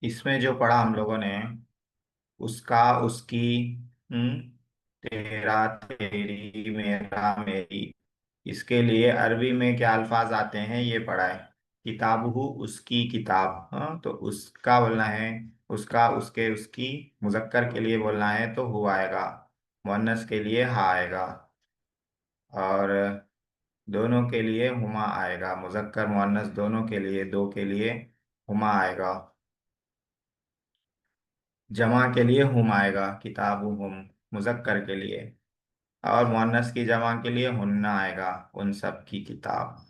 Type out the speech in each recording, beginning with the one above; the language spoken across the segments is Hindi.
इसमें जो पढ़ा हम लोगों ने, उसका, उसकी, हम्म, तेरा, तेरी, मेरा, मेरी, इसके लिए अरबी में क्या अल्फाज आते हैं ये पढ़ा है। किताबहू, उसकी किताब, हाँ, तो उसका बोलना है उसका, उसके, उसकी। मुजक्कर के लिए बोलना है तो हु आएगा। मुअन्नस के लिए हा आएगा। और दोनों के लिए हुमा आएगा। मुजक्कर मुअन्नस दोनों के लिए, दो के लिए हुमा आएगा। जमा के लिए हुम आएगा, किताबुहुम, मुजक्कर के लिए। और मुअन्नस की जमा के लिए हुन्ना आएगा, उन सब की किताब।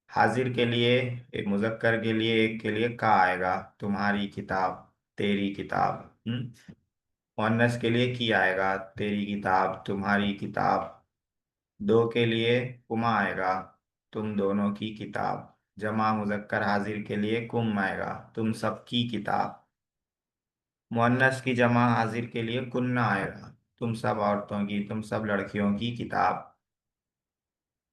हाजिर के लिए, एक मुजक्कर के लिए, एक के लिए का आएगा, तुम्हारी किताब, तेरी किताब। मुअन्नस के लिए की आएगा, तेरी किताब, तुम्हारी किताब। दो के लिए कुमा आएगा, तुम दोनों की किताब। जमा मुजक्कर हाजिर के लिए कुम आएगा, तुम सबकी किताब। मुअन्नस की जमा हाजिर के लिए कुन्ना आएगा, तुम सब औरतों की, तुम सब लड़कियों की किताब।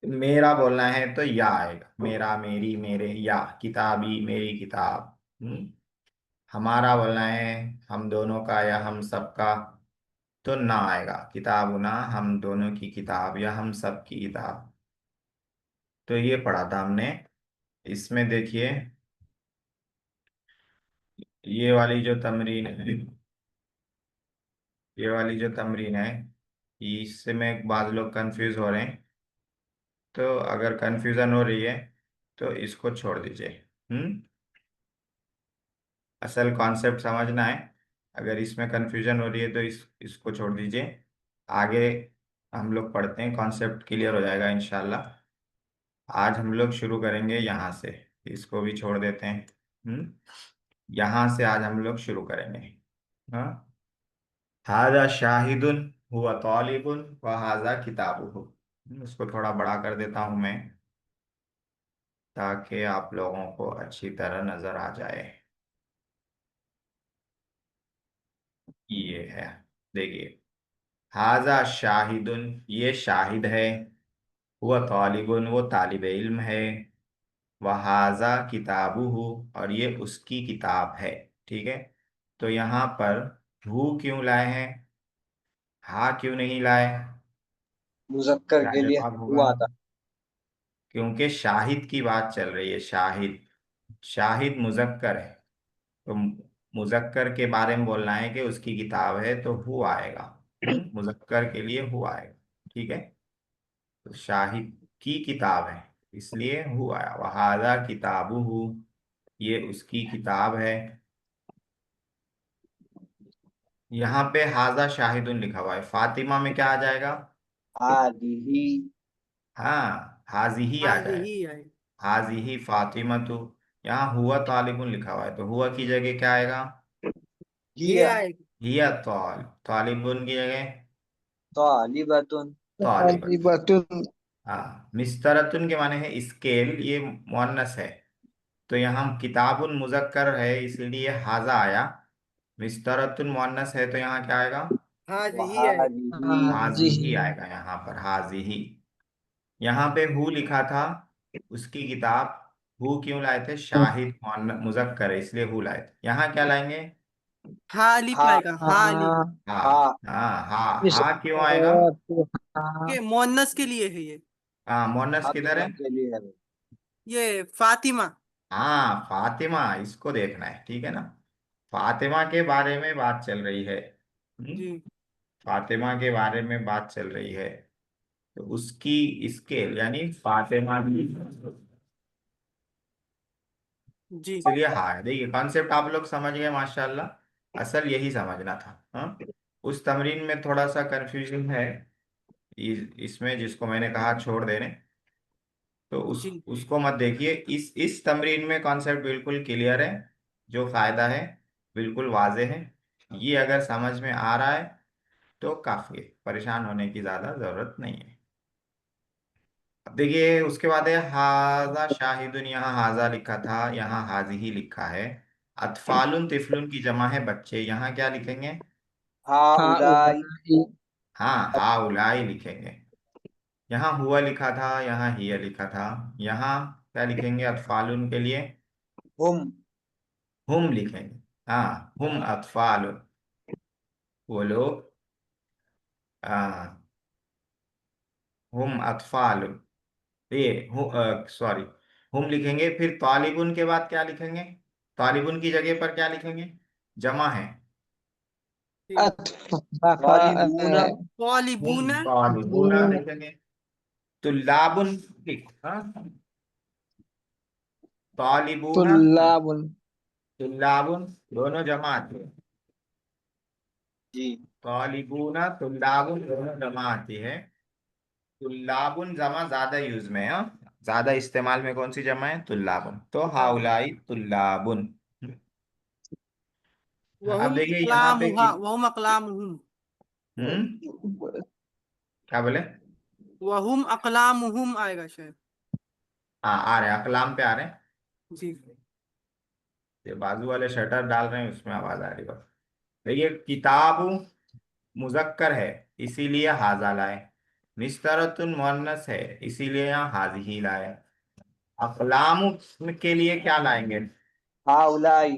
मेरा बोलना है तो या आएगा, मेरा, मेरी, मेरे, या किताबी, मेरी किताब। हमारा बोलना है, हम दोनों का या हम सबका, तो ना आएगा, किताबुना, हम दोनों की किताब या हम सब की किताब। तो ये पढ़ा था हमने। इसमें देखिए, ये वाली जो तमरीन है, ये वाली जो तमरीन है, इससे में बाद लोग कंफ्यूज हो रहे हैं। तो अगर कंफ्यूजन हो रही है तो इसको छोड़ दीजिए। असल कॉन्सेप्ट समझना है। अगर इसमें कंफ्यूजन हो रही है तो इसको छोड़ दीजिए। आगे हम लोग पढ़ते हैं, कॉन्सेप्ट क्लियर हो जाएगा इंशाल्लाह। आज हम लोग शुरू करेंगे यहाँ से। इसको भी छोड़ देते हैं। यहाँ से आज हम लोग शुरू करेंगे। हाँ, हाजा शाहिदुन हुआ तालिबुन व हाजा किताबुहु। उसको थोड़ा बड़ा कर देता हूँ मैं, ताकि आप लोगों को अच्छी तरह नजर आ जाए। ये है, देखिए, हाजा शाहिदुन, ये शाहिद है। हुआ तालिबुन, वो तालिब इल्म है। वहाजा किताबुहु, और ये उसकी किताब है। ठीक है। तो यहाँ पर हु क्यों लाए हैं, हा क्यों नहीं लाए? मुजक्कर क्या के लिए जवाब होगा? हुआ था। क्योंकि शाहिद की बात चल रही है। शाहिद, शाहिद मुजक्कर है। तो मुजक्कर के बारे में बोलना है कि उसकी किताब है, तो हु आएगा। मुजक्कर के लिए हु आएगा। ठीक है। तो शाहिद की किताब है, इसलिए हु आया। वहाजा किताबुहु, ये उसकी किताब है। यहाँ पे हाजा शाहिदुन लिखा हुआ है, फातिमा में क्या आ जाएगा? हादिही। हाँ, हाजी ही आ आज जाए। ही है। हाजी ही फातिमा तो। यहाँ हुआ तालिबुन लिखा हुआ है, तो हुआ की जगह क्या आएगा? ये हिया आएगा। हिया तालिबुन की जगह तालिबतुन। तालिबत। तालिबतुन। हाँ, मिस्तरतुन के माने है स्केल, ये मुअन्नस है। तो यहाँ किताबुन मुजक्कर है, इसीलिए हाजा आया। मिस्तरतुन मुअन्नस है, तो यहाँ क्या आएगा? आज ही है। वहादिही। हाजी हाजिही। ही आएगा यहाँ पर, हाजी ही। यहाँ पे हु लिखा था, उसकी किताब। हु क्यों लाए थे? शाहिद मुजक्कर है, इसलिए हु लाए थे। यहाँ क्या लाएंगे? हाँ अलिफ हा आएगा, हाँ अलिफ। हाँ। हा हाँ हाँ हाँ, इस हाँ क्यों आएगा? हाँ। के मोहन्नस के लिए है ये। हाँ, मोनस किधर फातिमा है? के लिए है। ये फातिमा। हाँ, फातिमा, इसको देखना है, ठीक है ना। फातिमा के बारे में बात चल रही है। जी। फातिमा के बारे में बात चल रही है। तो उसकी स्केल यानी फातिमा की, जी इसलिए हाँ, देखिए कॉन्सेप्ट आप लोग समझ गए माशाल्लाह। असल यही समझना था। हाँ, उस तमरीन में थोड़ा सा कंफ्यूजन है। इसमें जिसको मैंने कहा छोड़ देने, तो जी उसको मत देखिए। इस तमरीन में कॉन्सेप्ट बिल्कुल क्लियर है। जो फायदा है बिल्कुल वाजे है। ये अगर समझ में आ रहा है तो काफी है, परेशान होने की ज्यादा जरूरत नहीं है। अब देखिए, उसके बाद है हाजा शाहिदुन, यहाँ हाजा लिखा था, यहाँ हाजी ही लिखा है। अतफालुन तिफलुन की जमा है बच्चे, यहाँ क्या लिखेंगे? हा हाँ उलाई। उलाई। हाँ, हा उलाई लिखेंगे। यहाँ हुआ लिखा था, यहाँ हिया लिखा था। यहाँ क्या लिखेंगे अतफालुन के लिए? हुम। हुम लिखेंगे। हाँ, हुम अतफाल, वो लोग, हाँ, हुम अतफाल, ये सॉरी, हुम लिखेंगे, फिर तालिबुन के बाद क्या लिखेंगे? तालिबुन की जगह पर क्या लिखेंगे? जमा है। जी। तालिबूना। हुम तौलिबूना। तालिबुना लिखेंगे। तुल्लाबुन लिख, हाँ, तालिबूना, तुल्लाबुन। तुल्लाबुन, दोनों जमा आती है। जी। तालिबूना तुल्लाबुन दोनों जमा आती है। तुल्लाबुन जमा ज्यादा यूज में है, हाँ? ज्यादा इस्तेमाल में कौन सी जमा है? तुल्लाबुन। तो हाउलाई तुल्लाबुन। अब वहुम देखिए यहाँ पे अकलामुहा वहुम अकलामुहुम। हम्म, क्या बोले? वहुम अकलामुहुम आएगा शायद। हाँ, आ रहे हैं, अकलाम पे आ रहे हैं। जी। ये बाजू वाले शटर डाल रहे हैं, उसमें आवाज आ रही है। देखिए, किताब मुजक्कर है, इसीलिए हाजा लाए। मिस्तरतुन मुअन्नस है, इसीलिए यहाँ हाजिही लाए। अकलाम के लिए क्या लाएंगे? हाउलाई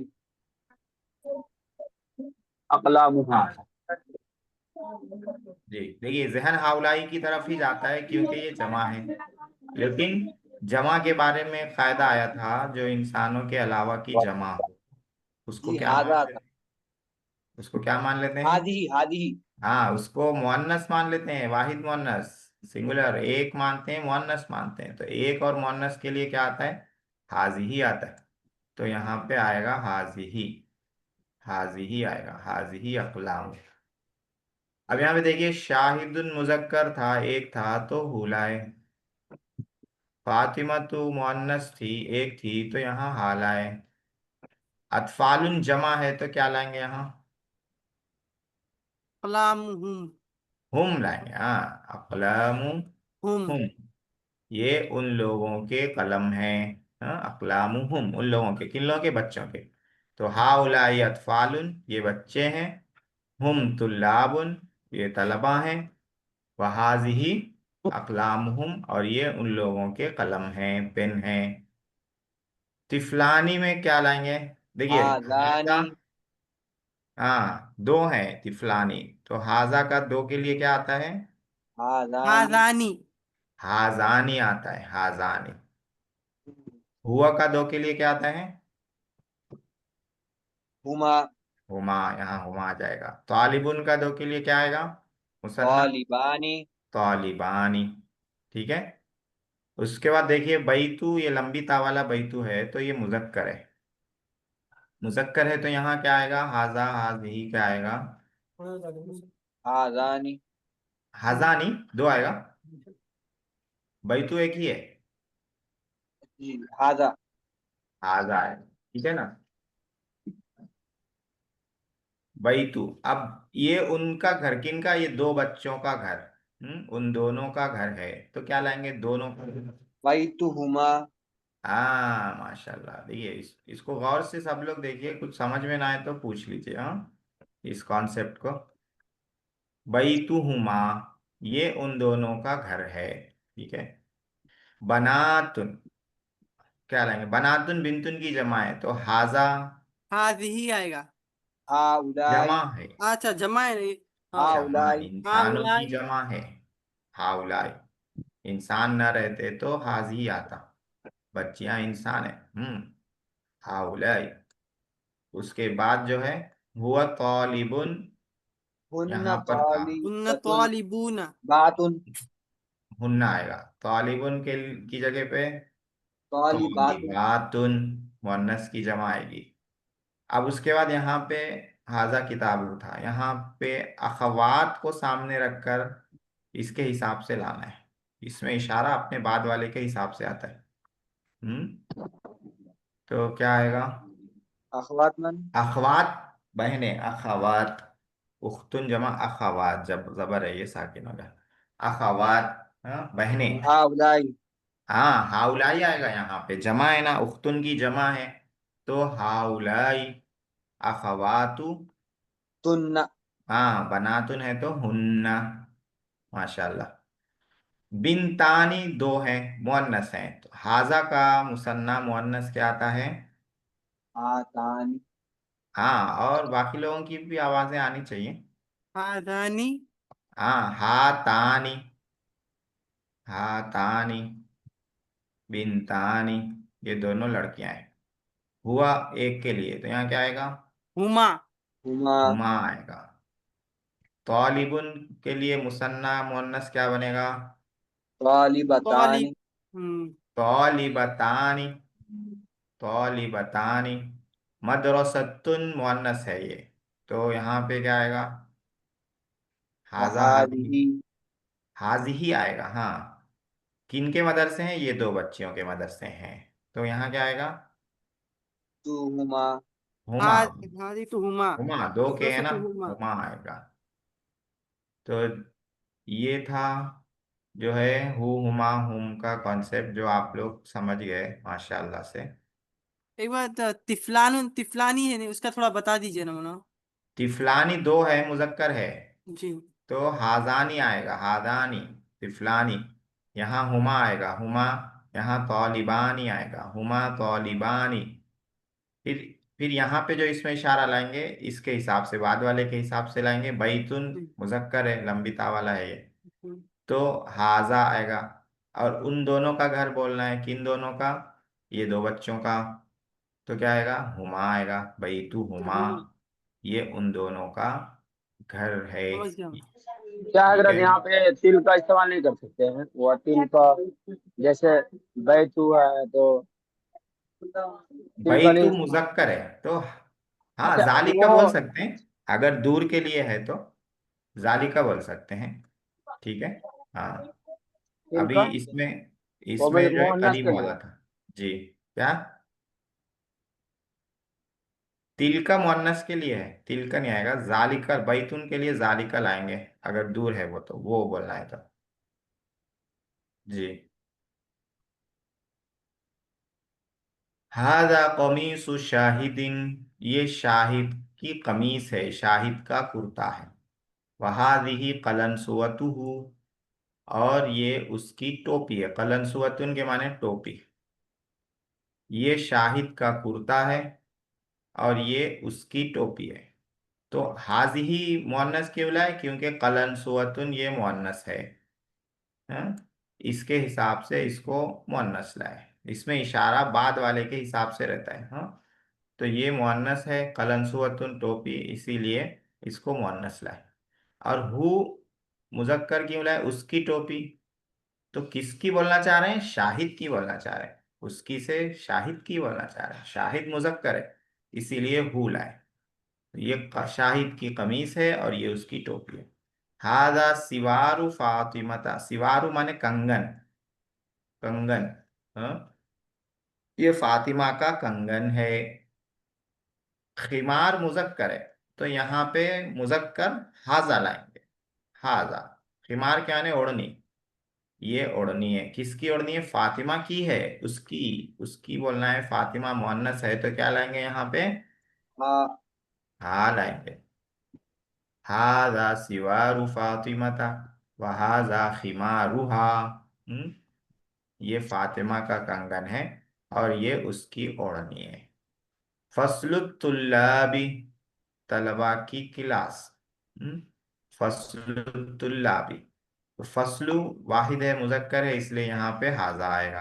अकलामुहा। जी, देखिए, जहन हाउलाई की तरफ ही जाता है क्योंकि ये जमा है। लेकिन जमा के बारे में कायदा आया था, जो इंसानों के अलावा की जमा हो, उसको जी क्या मान हाजा लेते था। हैं? उसको क्या मान लेते हैं? हादी हादी। हाँ, उसको मुअन्नस मान लेते हैं, वाहिद मुअन्नस, सिंगुलर एक मानते हैं, मुअन्नस मानते हैं। तो एक और मुअन्नस के लिए क्या आता है? हाजी ही आता है। तो यहाँ पे आएगा हाजी ही, हाजी ही आएगा, हाजी ही अकलाम। अब यहाँ पे देखिए, शाहिदुन मुजक्कर था, एक था, तो हुलाए। फातिमा तो मुअन्नस थी, एक थी, तो यहाँ हालाए। अतफालुन जमा है, तो क्या लाएंगे यहाँ? अकलामुहुम। हुम लाएंगे, हाँ, अकलामु हुम। हुम, ये उन लोगों के कलम हैं। हाँ, अकलामुहुम, उन लोगों के, किन लोगों के? बच्चों के। तो हाउलाई अतफालुन, ये बच्चे हैं। हुम तुल्लाबुन, ये तलबा हैं। वहाजिही अकलामुहुम, और ये उन लोगों के कलम हैं, पेन हैं। तिफलानी में क्या लाएंगे? देखिए, हाजा, हाजानी हाँ, दो हैं तिफलानी। तो हाजा का दो के लिए क्या आता है? हाजानी हाजानी। हाजानी आता है, हाजानी। हुआ का दो के लिए क्या आता है? हुमा हुमा, यहाँ हुमा आ जाएगा। तालिबुन का दो के लिए क्या आएगा? मुसन्ना, तालिबानी। तालिबानी। ठीक है। उसके बाद देखिए, बैतू, ये लंबी ता वाला बैतू है, तो ये मुजक्कर है। मुजक्कर है, तो यहाँ क्या आएगा? हाजा हाजी क्या आएगा? हाजानी। हाजानी, दो आएगा। बैतू एक ही है। जी हाजा। हाजा है, ठीक है ना? बैतू, अब ये उनका घर, किन का? ये दो बच्चों का घर। उन दोनों का घर है, तो क्या लाएंगे? दोनों का घर। बैतुहुमा। हाँ, माशाल्लाह। देखिए, इसको गौर से सब लोग देखिए, कुछ समझ में ना आए तो पूछ लीजिए, हाँ, इस कॉन्सेप्ट को। बैतुहुमा, ये उन दोनों का घर है, ठीक है। बनातुन, क्या लाएंगे? बनातुन बिंतुन की जमा है, तो हाजा हाजिही आएगा। हाउलाई जमा है। अच्छा, जमा है नहीं। हाँ। जमा हाउलाई इंसानों की हाउलाई। जमा है, हाउलाई। इंसान न रहते तो हाजी आता, बच्चियां इंसान है। हाउलाई। उसके बाद जो है, हुआ तालिबुन, हुन्ना यहाँ पर था, उन्न तालिबतुन तौलिबूना। बातुन हुन्ना आएगा। तालिबुन के की जगह पे तालिबातुन। तालिबातुन, मुअन्नस की जमा आएगी। अब उसके बाद यहाँ पे हाजा किताब था, यहाँ पे अखवात को सामने रखकर इसके हिसाब से लाना है। इसमें इशारा अपने बाद वाले के हिसाब से आता है। हम्म, तो क्या आएगा? अखवातमन। अखवात, बहने, अखवात। उख्तुन जमा अखवात, जब जबर है, ये साकिन होगा। अखवात, हाँ, बहने। हाउलाई हाँ, हाउलाई आएगा, यहाँ पे जमा है ना, उख्तुन की जमा है। तो हाउलाई अखवातु, तुन्ना। हाँ, बनातुन है तो हुन्ना। माशाल्लाह। बिनतानी दो हैं, मुअन्नस हैं, तो हाजा का मुसन्ना मुअन्नस क्या आता है? हातानी हाँ, और बाकी लोगों की भी आवाजें आनी चाहिए। हादानी। हाँ, हातानी, हातानी, बिनतानी, ये दोनों लड़कियां हैं। हुआ एक के लिए, तो यहाँ क्या आएगा? हुमा। हुमा। हुमा आएगा। तौलिबुन के लिए मुसन्ना मुअन्नस क्या बनेगा? तौली। तालिबतानी। तौलिबतानी, तौलिबतानी। मदरसतुन मुअन्नस है ये, तो यहाँ पे क्या आएगा? हाजा हाजी, वहादिही। हाजी आएगा। हाँ, किनके मदरसे हैं? ये दो बच्चियों के मदरसे हैं, तो यहाँ क्या आएगा? तुहुमा। हुमा। हाँ। हादी तो हुमा। हुमा दो के बस है ना, तो हुमा। हुमा आएगा। तो ये था जो है हु हुमा हुम का कॉन्सेप्ट, जो आप लोग समझ गए माशाल्लाह से। एक बार तिफलान तिफलानी है नहीं, उसका थोड़ा बता दीजिए ना मना। तिफलानी दो है, मुजक्कर है, जी। तो हाजानी आएगा, हादानी, तिफलानी। यहाँ हुमा आएगा, हुमा। यहाँ तौलिबानी आएगा, हुमा तौलिबानी। फिर फिर यहाँ पे जो इसमें इशारा लाएंगे, इसके हिसाब से, बाद वाले के हिसाब से लाएंगे। बैतुन जी। मुजक्कर है, लंबिता वाला है ये, हम्म। तो हाजा आएगा। और उन दोनों का घर बोलना है, किन दोनों का? ये दो बच्चों का, तो क्या आएगा? हुमा आएगा, बैतु तो हुमा। हुमा। ये उन दोनों का घर है। समझ गया। क्या ठीक हजरत है। यहाँ पे तिल का इस्तेमाल नहीं कर सकते हैं? वो तिल का, जैसे बैतू है तो तिल का बैतु नहीं। मुजक्कर है, तो हाँ, अच्छा जालिका वो बोल सकते हैं। अगर दूर के लिए है तो जालिका बोल सकते हैं। ठीक है। हाँ, तिल अभी का, इसमें वो इसमें जो है मोहन्नस करीम के वाला लिए। था। जी। क्या? तिल का मुअन्नस के लिए है, तिल का नहीं आएगा। जालिका, बैतुन के लिए जालिका लाएंगे, अगर दूर है वो, तो वो बोलना है तो। जी। हादा कमीसु शाहिदिन, ये शाहिद की कमीज है, शाहिद का कुर्ता है। वहादिही कलनसुवतुहु, और ये उसकी टोपी है। कलनसुवतुन के माने टोपी। ये शाहिद का कुर्ता है, और ये उसकी टोपी है। तो हाजिही मुअन्नस क्यों लाए? क्योंकि कलनसुवतुन ये मुअन्नस है। हाँ? इसके हिसाब से इसको मुअन्नस लाए। इसमें इशारा बाद वाले के हिसाब से रहता है। हाँ, तो ये मुअन्नस है, कलंसुअतुन टोपी, इसीलिए इसको मुअन्नस लाए। और हु मुजक्कर क्यों लाए? उसकी टोपी। तो किसकी बोलना चाह रहे हैं? शाहिद की बोलना चाह रहे हैं। उसकी से शाहिद की बोलना चाह रहे हैं, शाहिद मुजक्कर है, इसीलिए हु लाए। ये शाहिद की कमीज है, और ये उसकी टोपी है। हादा सिवारु फातिमता, सिवारु माने कंगन, कंगन। हाँ, ये फातिमा का कंगन है। खिमार मुजक्कर है, तो यहाँ पे मुजक्कर हाजा लाएंगे, हाजा। खिमार क्या है? ओढ़नी। ये ओढ़नी है, किसकी ओढ़नी है? फातिमा की है, उसकी, उसकी बोलना है। फातिमा मुअन्नस है, तो क्या लाएंगे यहाँ पे? हाँ। हा लाएंगे। हाजा सिवारु फातिमता, वहाजा खिमारुहा। हम्म, ये फातिमा का कंगन है, और ये उसकी ओढ़नी है। फसलुत्तुल्लाबी, तलबा की क्लास। हम्म, फसलुत्तुल्लाबी, तो फसलु वाहिद है, मुजक्कर है, इसलिए यहाँ पे हाजा आएगा।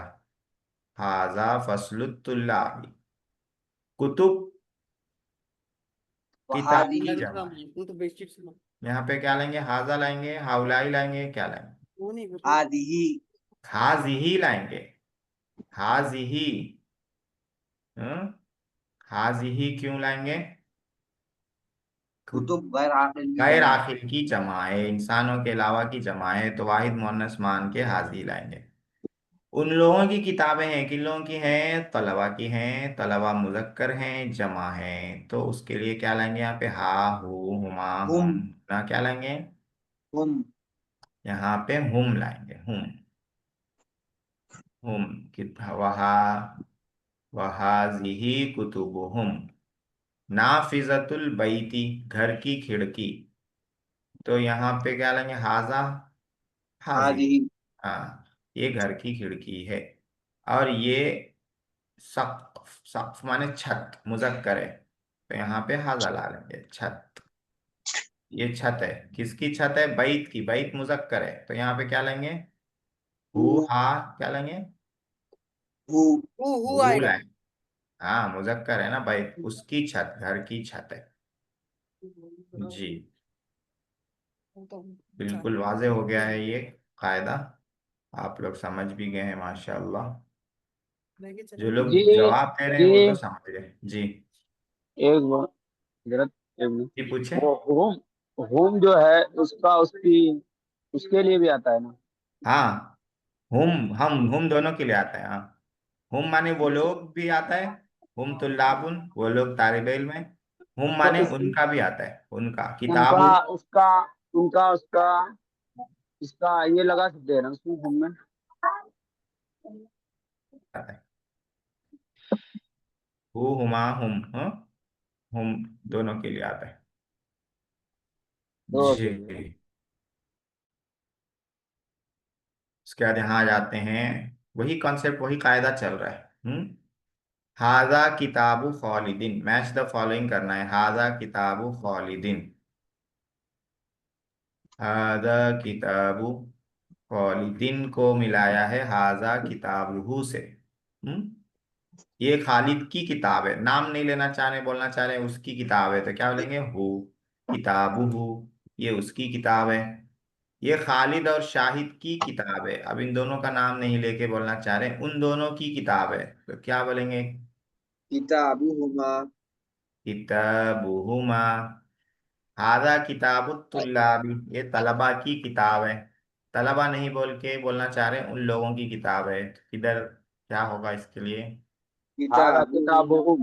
हाजा फसलुत्तुल्लाबी। कुतुब, किताब की वहादिही। जमा है। वो तो बेसिक से यहाँ पे क्या लेंगे? हाजा लाएंगे, हाउलाई लाएंगे, क्या लाएंगे? वो नहीं बता। आदिही। हाजिही लाएंगे, हाजिही। हम्म, हाजिही क्यों लाएंगे? कुतुब गैर आकिल की गैर जमा। आखिर की जमा है, इंसानों के अलावा की जमा है, तो वाहिद मुअन्नस मान के हाजी लाएंगे। उन लोगों की किताबें हैं, किन लोगों की हैं? तलबा की हैं, तलबा मुजक्कर हैं, जमा हैं, तो उसके लिए क्या लाएंगे यहाँ पे? हा हु हुमा हुम हुम। ना, क्या लाएंगे? हुम। यहाँ पे हुम लाएंगे, हुम कि वहा, वहाजिही कुतुबुहुम। नाफिजतुल बैती, घर की खिड़की, तो यहाँ पे क्या लेंगे? हाजा हाजी। आदिही। हाँ, ये घर की खिड़की है। और ये सक़्फ़, सक़्फ़ माने छत, मुजक्कर है, तो यहाँ पे हाजा ला लेंगे, छत। ये छत है, किसकी छत है? बैत की। बैत मुजक्कर है, तो यहाँ पे क्या लेंगे? हु हु हा, क्या लेंगे? हु हु हु आएगा। लाएंगे। हाँ, मुजक्कर है ना बैत, उसकी छत, घर की छत है। जी, अच्छा। बिल्कुल वाजे हो गया है ये कायदा। आप लोग समझ भी गए हैं माशाल्लाह। लेके जो चलेंगे। जी जी। लोग जवाब दे रहे हैं जी। वो तो समझ गए जी। एक वो जरा, एक मिनट। जी पूछे। वो होम, होम जो है उसका, उसकी, उसके लिए भी आता है ना? हाँ, हम दोनों के लिए आता है, हाँ। हम माने वो लोग भी आता है। हम तुल्लाबुन, वो लोग तालिब इल्म है। हम तो माने इस उनका भी आता है, उनका उनका, किताबु उसका, उनका, उसका, इसका ये लगा सकते हैं ना उसमें, होम में? आता है। हु हुमा हुम, हाँ, हम दोनों के लिए आता है। तो जी। उसके बाद यहाँ आ जाते हैं। वही कॉन्सेप्ट, वही कायदा चल रहा है। हाजा किताबु खालिदिन, मैच द फॉलोइंग करना है। हाजा किताबु खालिदिन। हाजा किताबु खालिदिन को मिलाया है हाजा किताबुहु से। हम्म ये खालिद की किताब है, नाम नहीं लेना चाह रहे, बोलना चाह रहे हैं उसकी किताब है, तो क्या बोलेंगे? हु किताबुहु, ये उसकी किताब है। ये खालिद और शाहिद की किताब है, अब इन दोनों का नाम नहीं लेके बोलना चाह रहे, उन दोनों की किताब है, तो क्या बोलेंगे? किताबुहुमा। किताबुहुमा। हाजा किताबु तुल्लाबी, ये तलबा की किताब है। तलबा नहीं बोल के बोलना चाह रहे उन लोगों की किताब है, तो इधर क्या होगा इसके लिए? हादा किताबुहुम।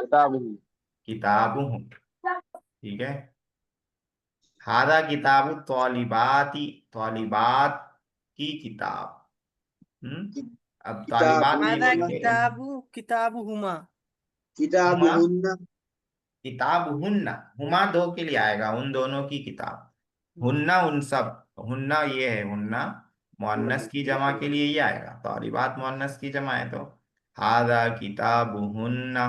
किताबुहुम। किताबुहुम। ठीक है। हाजा किताबु तौलिबाती, तौलिबात की किताब। हम्म अब तालिबात नहीं आधा किताबुहुन्ना। बोलेंगे। किताबु हुमा। हुमा, किताबुहुन्ना। किताब हुन्ना, हुमा दो के लिए आएगा, उन दोनों की किताब। हुन्ना उन सब, हुन्ना ये है, हुन्ना मुअन्नस की जमा के लिए ये आएगा, तालिबात मुअन्नस की जमा है, तो हाजा किताब हुन्ना।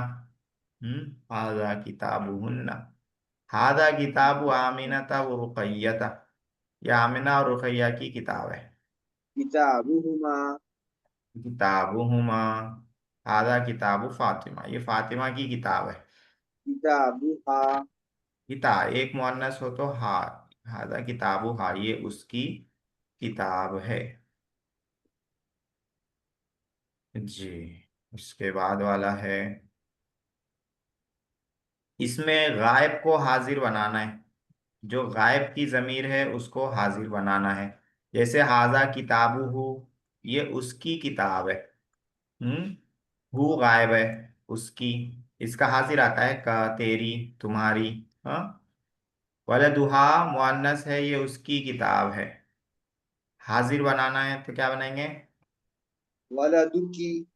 हाजा किताब हुन्ना। हाजा किताब आमिनता व रुकैयता, ये आमिना और रुकैया की किताब है। किताबुहुमा। किताबुहुमा। हाजा किताबु फातिमा, ये फातिमा की किताब है। किताबुहा। किता एक मुअन्नस हो तो हा, हाजा किताबु हा, ये उसकी किताब है। जी। उसके बाद वाला है, इसमें गायब को हाजिर बनाना है। जो गायब की जमीर है उसको हाजिर बनाना है। जैसे हाजा किताबु हु, ये उसकी किताब है। हम्म हु गायब है, उसकी। इसका हाजिर आता है का, तेरी, तुम्हारी। हाँ। वलदुहा मुअन्नस है, ये उसकी किताब है। हाजिर बनाना है तो क्या बनाएंगे? वलदुकी।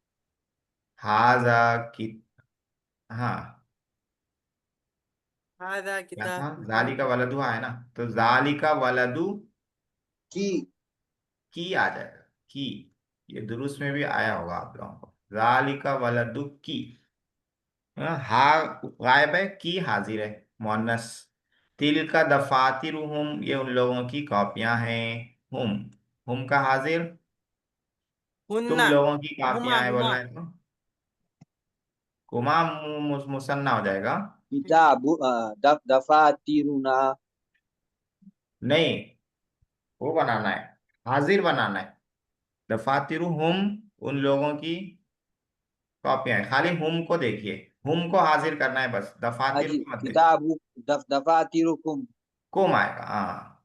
हाजा की, हाँ, आधा क्या था? किताबु हुमा। जालिका वलदुहा है ना, तो जालिका वलदु की। की आ जाएगा, की। ये दुरुस्त में भी आया होगा आप लोगों को, जालिका वलदु की। हा गायब है, की हाजिर है, मुअन्नस। तिल का दफातिरहुम, ये उन लोगों की कॉपियां हैं। हुम, हुम का हाजिर, तुम हुन्ना। लोगों की हुमा कॉपियां हैं हुमा। बोलना है तो कुमा मुसन्ना हो जाएगा। किताबु दफातिरुना। नहीं, वो बनाना है, हाजिर बनाना है। दफातिरहुम, उन लोगों की कॉपियां हैं, खाली हुम को देखिए, हुम को हाजिर करना है बस, दफातिर हाजी को मत देखिए। किताबु दफातिरुकुम। कुम आएगा, हाँ।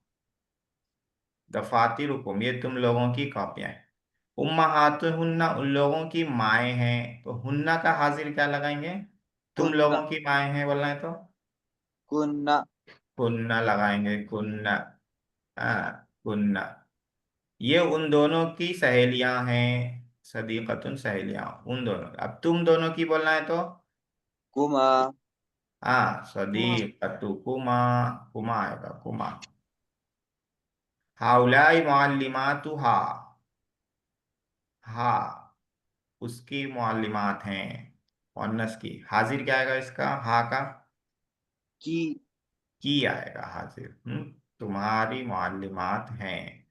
दफातिरुकुम, ये तुम लोगों की कॉपियां हैं। उम्महातुहुन्ना, उन लोगों की माएँ हैं, तो हुन्ना का हाजिर क्या लगाएंगे? तुम कुन्ना। लोगों की माएँ हैं बोलना है तो कुन्ना। कुन्ना लगाएंगे, कुन्ना। कुन्ना। ये उन दोनों की सहेलियां हैं, सदीकतुन, सहेलियां उन दोनों, अब तुम दोनों की बोलना है तो कुमा। हुमा। सदीकतु कुमा, कुमा आएगा, कुमा। हाउलाई मुअल्लिमातुहा, हा, उसकी मुअल्लिमात हैं। मुअन्नस की। हाजिर क्या आएगा इसका, हा का की। की आएगा हाजिर। तुम्हारी मुअल्लिमात हैं।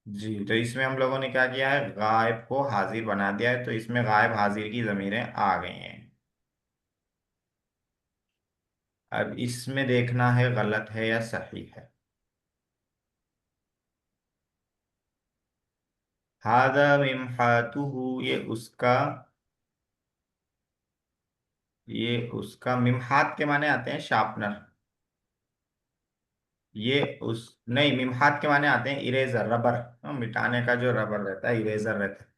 जी, तो इसमें हम लोगों ने क्या किया है, गायब को हाजिर बना दिया है, तो इसमें गायब हाजिर की जमीरें आ गई हैं। अब इसमें देखना है गलत है या सही है। हादा मिमहातुहु, ये उसका मिमहात के माने आते हैं शार्पनर। ये उस नहीं, मिमहात के माने आते हैं इरेजर, रबर। मिटाने का जो रबर रहता है, इरेजर रहता है।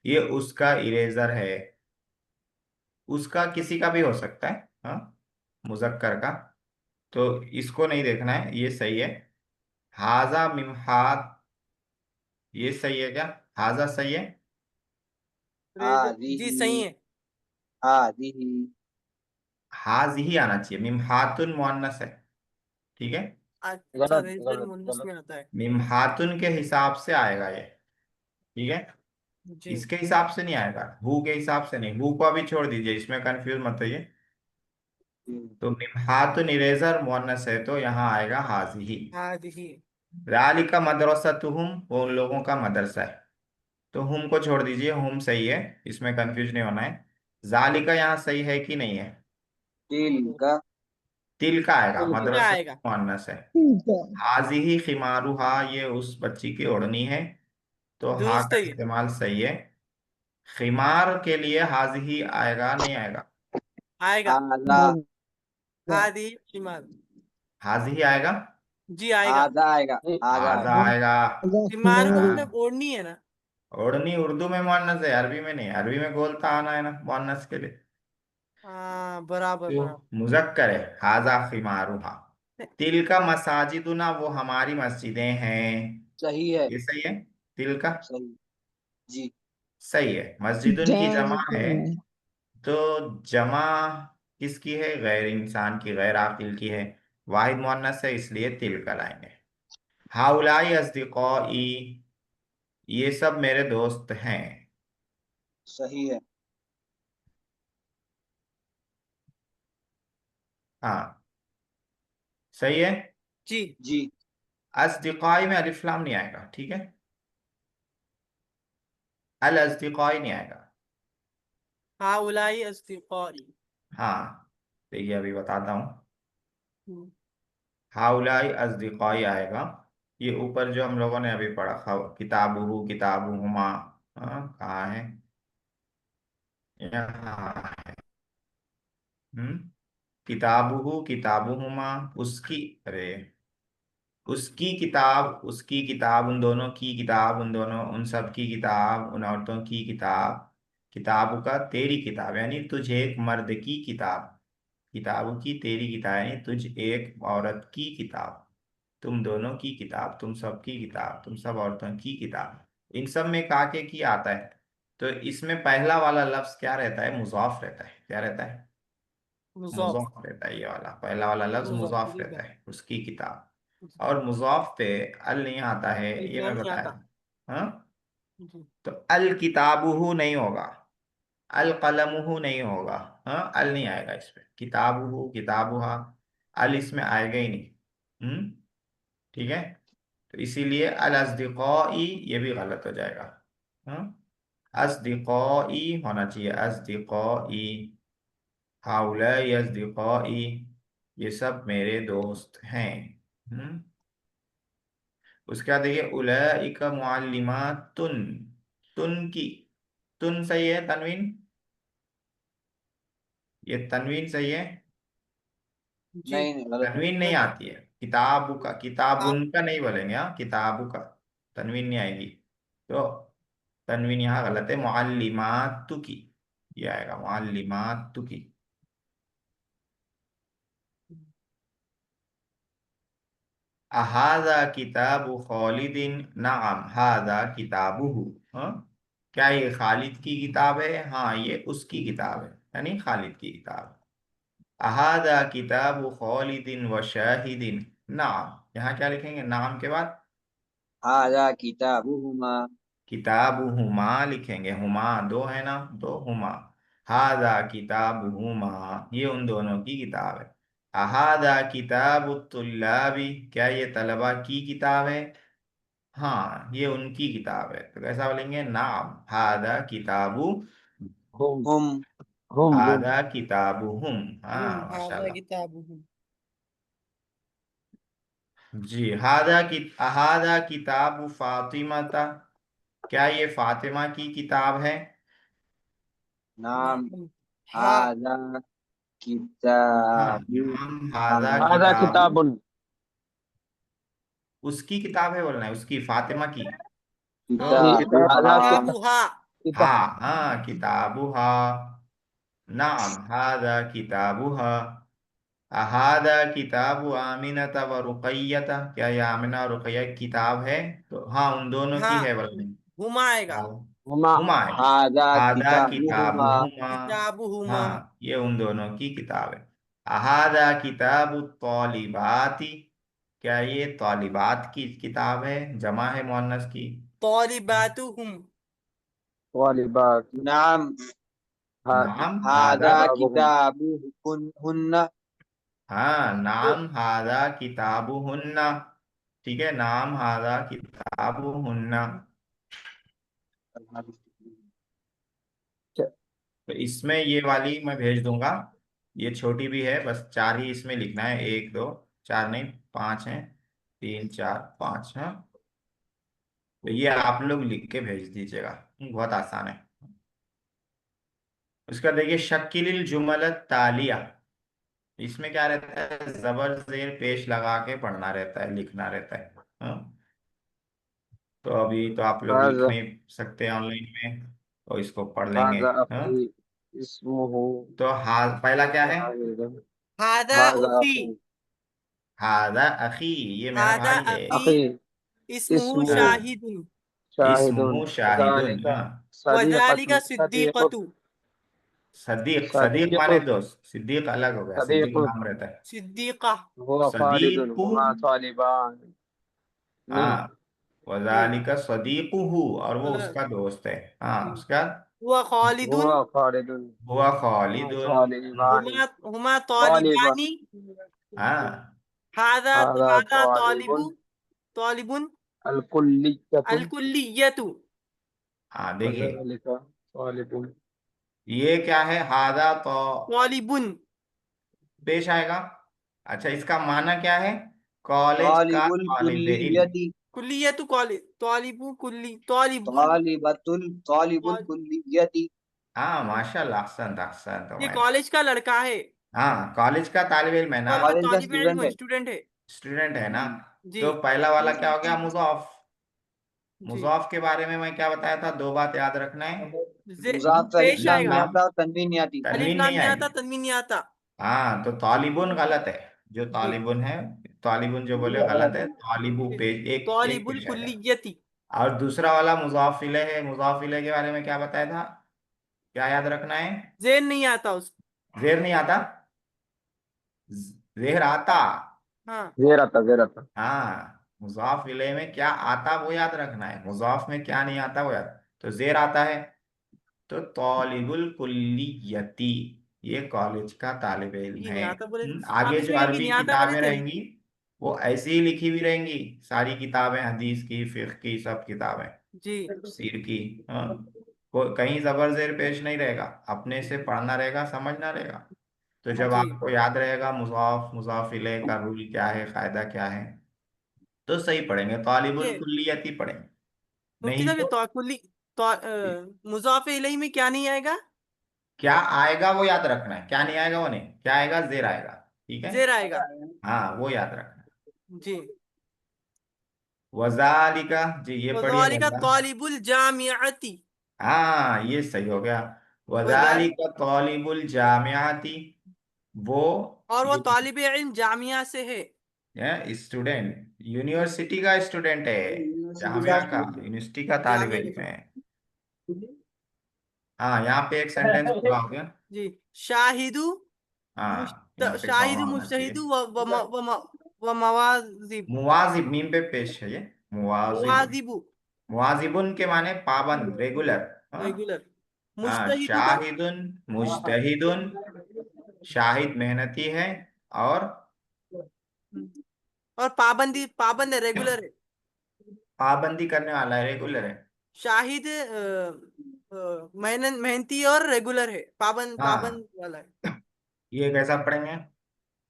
ये उसका इरेजर है। उसका किसी का भी हो सकता है, मुजक्कर का। तो इसको नहीं देखना है, ये सही है। हाजा मिमहात, ये सही है क्या, हाजा सही है। जी सही हादिही। है। हादिही। हाज ही आना चाहिए, मिमहातुन मुअन्नस है। ठीक है। अच्छा, गलत रेजर गलत मुन्नस गलत। में आता है। मिमहातुन के हिसाब से आएगा ये। ठीक है। जी। इसके हिसाब से नहीं आएगा, हु के हिसाब से नहीं, हु को अभी छोड़ दीजिए, इसमें कंफ्यूज मत होइए। तो मिमहातुन इरेजर मुअन्नस है, तो यहाँ आएगा हाजिही। हादिही। ज़ालिका मदरसतुहुम, वो उन लोगों का मदरसा है। तो हुम को छोड़ दीजिए, हुम सही है, इसमें कंफ्यूज नहीं होना है। जालिका यहाँ सही है कि नहीं है। तिल का। तिल का आएगा, तिल का। क्या मदरसा आएगा? मुअन्नस है। ठीक है। हाजिही खिमारुहा, ये उस बच्ची की ओढ़नी है। तो हा दुरुस्त का है ये। इस्तेमाल सही है। खिमार के लिए हाजिही आएगा नहीं आएगा। आएगा। आधा। हादी ईमान। हाजिही आएगा। जी आएगा। आधा आएगा। आधा आजा आएगा। आएगा। ईमान का मतलब हाँ, ओढ़नी है ना। ओढ़नी उर्दू में मुअन्नस है, अरबी में नहीं। अरबी में गोलता आना है ना मुअन्नस के लिए। हाँ, बराबर तो बराबर। मुजक्कर है, हाजा खिमारुहा। तिल का मसाजिदुना, वो हमारी मस्जिदें हैं। सही है। ये सही है। तिल का सही। जी। सही है। मस्जिदुन की जमा जानते है। हैं। तो जमा किसकी है, गैर इंसान की, गैर आकिल की है। वाहिद मुअन्नस है, इसलिए तिल का लाएंगे। हाउलाई अस्दिक़ाई, ये सब मेरे दोस्त हैं। सही है। हाँ, सही है। जी। जी। अस्दिक़ाई में अलिफ लाम नहीं आएगा, ठीक है। अल अस्दिक़ाई नहीं आएगा। हाउलाई अस्दिक़ाई। हाँ, देखिए अभी बताता हूँ। हम्म। हाउलाई अस्दिक़ाई आएगा। ये ऊपर जो हम लोगों ने अभी पढ़ा, किताबुहु किताबुहुमा, कहाँ है, यहाँ है। हम्म किताबुहु किताबुहुमा, उसकी, अरे, उसकी किताब, उन दोनों की किताब, उन दोनों, उन सब की किताब, उन औरतों की किताब। किताबु का तेरी किताब, यानी तुझ एक मर्द की किताब। किताबु की तेरी किताब यानी तुझ एक औरत की किताब। तुम दोनों की किताब, तुम सब की किताब, तुम सब औरतों की किताब। इन सब में काके की आता है। तो इसमें पहला वाला लफ्ज क्या रहता है, मुजाफ रहता है। क्या रहता है, मुज़ाफ। मुजाफ रहता है। ये वाला पहला वाला लफ्ज मुज़ाफ मुजाफ ठीक रहता है। है, उसकी किताब। और मुजाफ पे अल नहीं आता है, ये अल्लाह मैं नहीं आता। बताया। हाँ, जी। तो अल किताबुहु नहीं होगा, अल कलमुहु नहीं होगा। हाँ, अल नहीं आएगा इसमें, किताबुहु किताबुहा, अल इसमें आएगा ही नहीं। ठीक है। तो इसीलिए अल अस्दिक़ाई ये भी गलत हो जाएगा। हाँ, अस्दिक़ाई होना चाहिए, अस्दिक़ाई। हाउलाई अस्दिक़ाई, ये सब मेरे दोस्त हैं। हम्म उसके बाद देखिए, उलैइका मुअल्लिमातुन, तुन की, तुन सही है, तनवीन, ये तनवीन सही है। जी। नहीं नहीं, गलत है। तनवीन नहीं आती है, किताबु का, आ, किताबुन का नहीं बोलेंगे, हाँ, किताबु का। तनवीन नहीं आएगी। तो तनवीन यहाँ गलत है, मुअल्लिमातु की, ये आएगा मुअल्लिमातु की। हाजा किताबु खालिदिन, नाम हाजा किताबुहु। हाँ, क्या ये खालिद की किताब है, हाँ ये उसकी किताब है, यानी खालिद की किताब। हाजा किताबु खालिदिन व शाहिदिन, नाम, यहाँ क्या लिखेंगे नाम के बाद, हाजा किताबुहुमा। किताबुहुमा लिखेंगे, हुमा दो है ना, तो हुमा। हादा किताबुहुमा, ये उन दोनों की किताब है। अहादा किताबुत्तुल्लाबी, क्या ये तलबा की किताब है? हाँ, ये उनकी किताब है। तो कैसा बोलेंगे? नाम हादा किताबु, हम हम हम हादा किताबुहुम। हुम हाँ हादा माशाल्लाह। किताबुहुम। जी, अहादा किताबु फातिमाता, क्या ये फातिमा की किताब है? नाम नाम हा हाजा हाँ, किताबु नाम हादा हम हाजा किताबु, किताबुन उसकी किताब है बोलना है, उसकी फातिमा की। तो जी, किताब हाजा किताबुहा। किताब हाँ हाँ, किताबुहा। नाम हादा किताबुहा। अहादा किताबु आमिनता व रुकैयता, क्या ये आमिना और रुकैया की किताब है? तो हाँ, उन दोनों हा की है बोलना है। हुमा आएगा। हाँ, हुमा हुमा है। हाजा हादा किताबुहुमा किताबुहुमा। किताबुहुमा। हाँ, ये उन दोनों की किताब है। अहादा किताबु तौलिबाती, क्या ये तौलिबात की किताब है? जमा है मुअन्नस की। तौलिबातुहुम। वालिबात नाम नाम हादा, हाजा किताबुहुम किताबुहुन्ना हाँ, नाम हादा किताबुहुन्ना। ठीक है, नाम हादा किताबुहुन्ना। तो इसमें ये वाली मैं भेज दूंगा, ये छोटी भी है, बस चार ही इसमें लिखना है, एक दो, चार नहीं, पांच है, तीन चार पांच है। तो ये आप लोग लिख के भेज दीजिएगा, बहुत आसान है। उसका देखिए, शक्किलिल जुमल तालिया, इसमें क्या रहता है? जबर जेर पेश लगा के पढ़ना रहता है, लिखना रहता है। हाँ? तो अभी तो आप लोग लिख हाजा नहीं सकते ऑनलाइन में, तो इसको पढ़ लेंगे। हाजा हाँ? अखी इस्मुहु तो पहला क्या है? शाहिदुन हादा हाजा उखी। अखी हादा अखी, ये मेरा हादा भाई है। अखी अखी इस्मुहु हाँ, इस्मुहु शाहिदुन। शाहिदुन इस्मुहु शाहिदुन। ज़ालिका हाँ, वज़ालिका सदीक़तुन सिद्दीक़तु। सदीक, सदीक सदीक़ माने दोस्त, सिद्दीक अलग हो गया, सदीक़ सिद्दीक नाम रहता है। सिद्दीक़ा। हुवा खालिदुन सदीकु, हुमा तालिबान मिन हाँ, हम्म वजालिका सदीकुहु, और वो उसका दोस्त है। हाँ, हम्म। उसका हुआ खालिदुन। हुवा खालिदुन हुआ हुमा खालिदुन। तालिबान हुमा हुमा तालिबा तालिबानी। हाँ हादा हाजा हादा तालिबु तालिबुन तालिबुन। अल कुल्लियतुन अलकुल्लियतु। हाँ, देखिए, वज़ालिका तालिबुन ये क्या है? हादा तो तालिबुन। पेश आएगा। अच्छा, इसका माना क्या है? कॉलेज का तालिबुल तालिब इल्म। कुल्लियती कुल्लियतु कॉलेज तालिबु कुल्ली तालिबुल। तालिबुल कुल्लियती हाँ माशाल्लाह, अहसन अहसन तो ये मैं। कॉलेज का लड़का है। हाँ, कॉलेज का तालिब इल्म है ना, कॉलेज का कॉलेज का तालिब इल्म स्टूडेंट है, है। स्टूडेंट है। स्टूडेंट है ना। जी तो पहला वाला क्या हो गया? मुजॉफ। जी। मुजॉफ के बारे में मैं क्या बताया था? दो बात याद रखना है। मुजाफ से अलिफ पेश लाम आएगा। नहीं नाम, आता, तनवीन नहीं आती। अलिफ तनवीन लाम नहीं नहीं आता, आएगी। तन्वीन नहीं आता। हाँ, तो तालिबुन गलत है, जो जी तालिबुन है, तालिबुन जो बोले गलत है, तालिबु जी। पेज एक एक तालिबुल पेश आएगा। कुल्लियती। और दूसरा वाला मुजाफ इलैह है, मुजाफ इलैह के बारे में क्या बताया था? क्या याद रखना है? जेन नहीं आता उसको। जेर नहीं आता, जेर आता। हाँ ज़ेरता हाँ, मुजाफ इलैह में क्या आता वो याद रखना है, मुजाफ में क्या नहीं आता वो याद। तो जेर आता है, तो तौलिबुल कुल्लियती, ये कॉलेज का तालिब इल्म ये नहीं है। आता बोले। आप आगे जो इसमें ये भी अरबी नहीं आता बोले किताबें थे। रहेंगी, वो ऐसी ही लिखी हुई रहेंगी, सारी किताबें, हदीस की, फिक्ह की, सब किताबें, जी तफसीर की। हाँ, को कहीं जबर जेर पेश नहीं रहेगा, अपने से पढ़ना रहेगा, समझना रहेगा। तो जब जी। आपको याद रहेगा मुजाफ मुजाफ इलैह का रूल क्या है, कायदा क्या है, तो सही पढ़ेंगे, तालिबुल ये कुल्लियती पढ़ेंगे। मुफ्ती नहीं साहब, ये तो तौकुली तो मुजाफ इलैहि में क्या नहीं आएगा? क्या आएगा वो याद रखना है, क्या नहीं आएगा वो नहीं, क्या आएगा? जेर आएगा। ठीक है, जेर आएगा। हाँ, वो याद रखना है। जी। वजालिका, जी ये पढ़िए वज़ालिका वजा। तालिबुल जामिअती। हाँ, ये सही हो गया। वज़ाल वजालिका तौलिबुल जामियाती, वो और वो जो तालिब इल्म जामिया से है। स्टूडेंट, यूनिवर्सिटी का स्टूडेंट है, जामिया का, यूनिवर्सिटी का तालिब जामिया इल्म का। है। हाँ, यहाँ पे एक सेंटेंस पूरा हो गया। जी। शाहिदु हाँ, यहाँ पे कॉमा शाहिदु होना चाहिए। मुजतहिदु व मवाजिब। मुवाजिब, मीम पे पेश है ये, मुवाजिब। मुवाजिबु। मुआजिबुन के माने पाबंद, रेगुलर। हाँ रेगुलर। हाँ, मुज्तहिदु का? शाहिदुन, मुजतहिदुन, शाहिद मेहनती है, और और पाबंदी, पाबंद है, रेगुलर है। पाबंदी करने वाला है, रेगुलर है। शाहिद मेहनत, मेहनती और रेगुलर है, पाबंद, हाँ, पाबंद वाला है। ये कैसा पढ़ेंगे?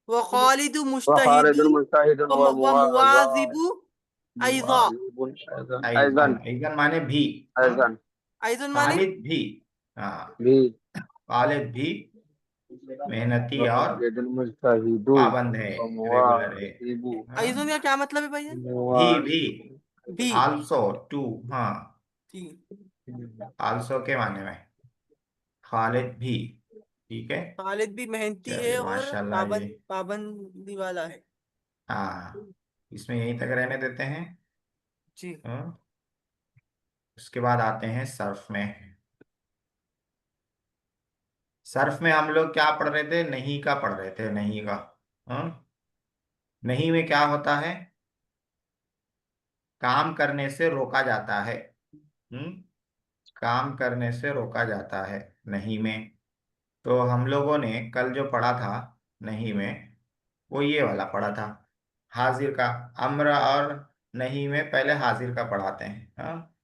वो खालिदु वखालिदुल मुज्तहिदुन मुजतहिदुन व मुवाजिबु अयज़ा। मुआजिबुन ऐजन, ऐज़न ऐजन माने भी। हाँ, ऐज़न अयज़न माने? खालिद भी। हाँ, भी खालिद भी मेहनती और वखालिदुल मुजतहिदु पाबंद है, व रेगुलर है। मुआजिबु हाँ, अयज़न का क्या मतलब है भैया? भी, भी। Also, too. हाँ, ठीक। आल्सो के माने में खालिद भी। ठीक है, खालिद भी मेहनती है चलिए और माशाल्लाह। ये पाबंदी वाला है। हाँ, इसमें यहीं तक रहने देते हैं। जी। हाँ, उसके बाद आते हैं सर्फ में। सर्फ में हम लोग क्या पढ़ रहे थे? नहीं का पढ़ रहे थे, नहीं का। हाँ, नहीं में क्या होता है? काम करने से रोका जाता है। हम्म, काम करने से रोका जाता है नहीं में। तो हम लोगों ने कल जो पढ़ा था नहीं में, वो ये वाला पढ़ा था, हाजिर का। अम्र और नहीं में पहले हाजिर का पढ़ाते हैं। हाँ,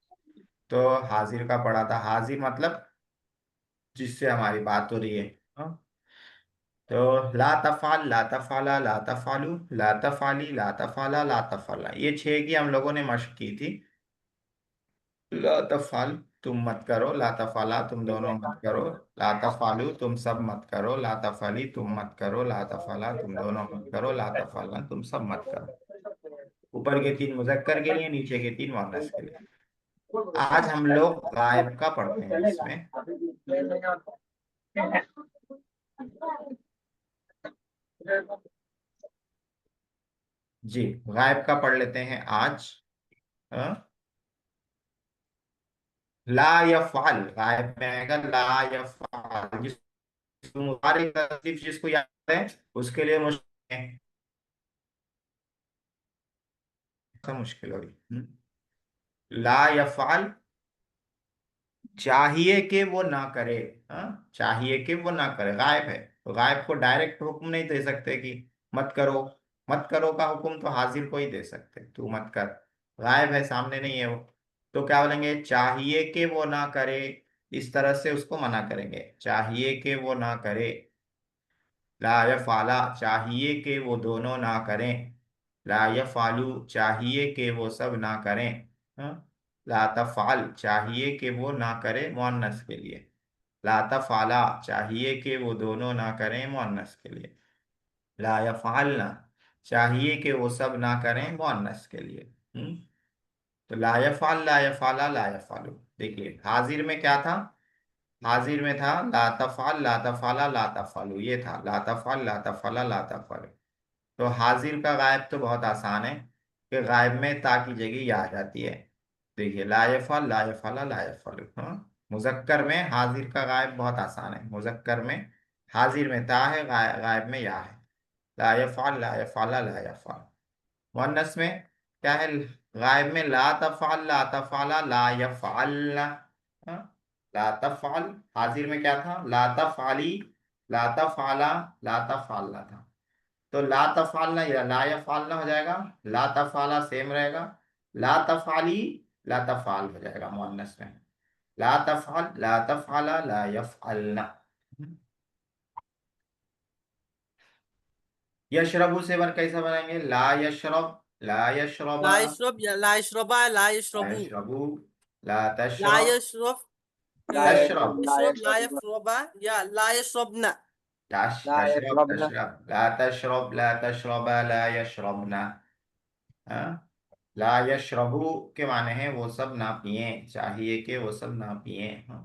तो हाजिर का पढ़ा था। हाजिर मतलब जिससे हमारी बात हो रही है। हाँ, तो ला तफाल, ला तफाला, ला तफालू, ला तफाली, ला तफाला, ला तफाला, ये छह की हम लोगों ने मशक की थी। ला तफाल तुम मत करो, ला तफाला तुम दोनों मत करो, ला तफालू तुम सब मत करो, ला तफाली तुम मत करो, ला तफाला तुम दोनों मत करो, ला तफाला तुम सब मत करो। ऊपर के तीन मुजक्कर के लिए, नीचे के तीन मुअन्नस के लिए। आज हम लोग गायब का पढ़ते हैं इसमें। जी, गायब का पढ़ लेते हैं आज। हाँ? ला यफ़अल गायब में आएगा, ला यफ़अल। मुबारिक तस्रीफ जिसको याद है उसके लिए मुश्किल है, मुश्किल होगी। ला यफ़अल, चाहिए कि वो ना करे। हाँ, चाहिए कि वो ना करे, गायब है। तो गायब को डायरेक्ट हुक्म नहीं दे सकते कि मत करो। मत करो का हुक्म तो हाजिर को ही दे सकते, तू मत कर। गायब है, सामने नहीं है वो। तो क्या बोलेंगे? चाहिए कि वो ना करे। इस तरह से उसको मना करेंगे, चाहिए कि वो ना करे। ला यफ़अला, चाहिए कि वो दोनों ना करें। ला यफ़अलु, चाहिए कि वो सब ना करें। हाँ? ला तफ़अल, चाहिए कि वो ना करे, मुअन्नस के लिए। ला तफ़अला, चाहिए कि वो दोनों ना करें, मुअन्नस के लिए। ला यफ़अलना, चाहिए कि वो सब ना करें, मुअन्नस के लिए। तो ला यफ़अल, ला यफ़अला, ला यफ़अलु। देखिए हाजिर में क्या था? हाजिर में था ला तफ़अल, ला तफ़अला, ला तफ़अलु, ये था ला तफ़अल, ला तफ़अला, ला तफ़अलु। तो हाजिर का गायब तो बहुत आसान है कि गायब में ता की जगह या आ जाती है। देखिए ला यफ़अल, ला यफ़अला, ला यफ़अलु। हाँ, मुज़क्कर में हाजिर का गायब बहुत आसान है। मुज़क्कर में हाजिर में ता है, गायब में या है। ला यफ़अल, ला यफ़अला, ला यफ़अल। मुअन्नस में क्या है? गायब में ला तफ़अल, ला तफ़अला, ला यफ़अलना। हाँ, ला तफ़अल। हाजिर में क्या था? ला तफ़अली, ला तफ़अला, ला तफ़अलना था। तो ला तफ़अलना या ला यफ़अलना हो जाएगा। ला तफ़अला सेम रहेगा। ला तफ़अली, ला तफ़अल हो जाएगा मुअन्नस में। ला तफ़अल, ला तफ़अला, ला यफ़अलना। यशरबू से बन कैसा बनाएंगे? ला यशरब, ला यशरबा, ला यशरब या ला यशरबा, ला ला यशरबू। यशरबू, ला ला तशरब, यशरब, ला तशरब, यशरब ला यशरब, ला यशरब यशरबा या ला यशरबना। ला तशरब, यशरबना तशरब, ला तशरब, ला तशरबा, ला यशरबना। हाँ? ला यशरबू के माने हैं वो सब ना पिए, चाहिए कि वो सब ना पिए। हाँ?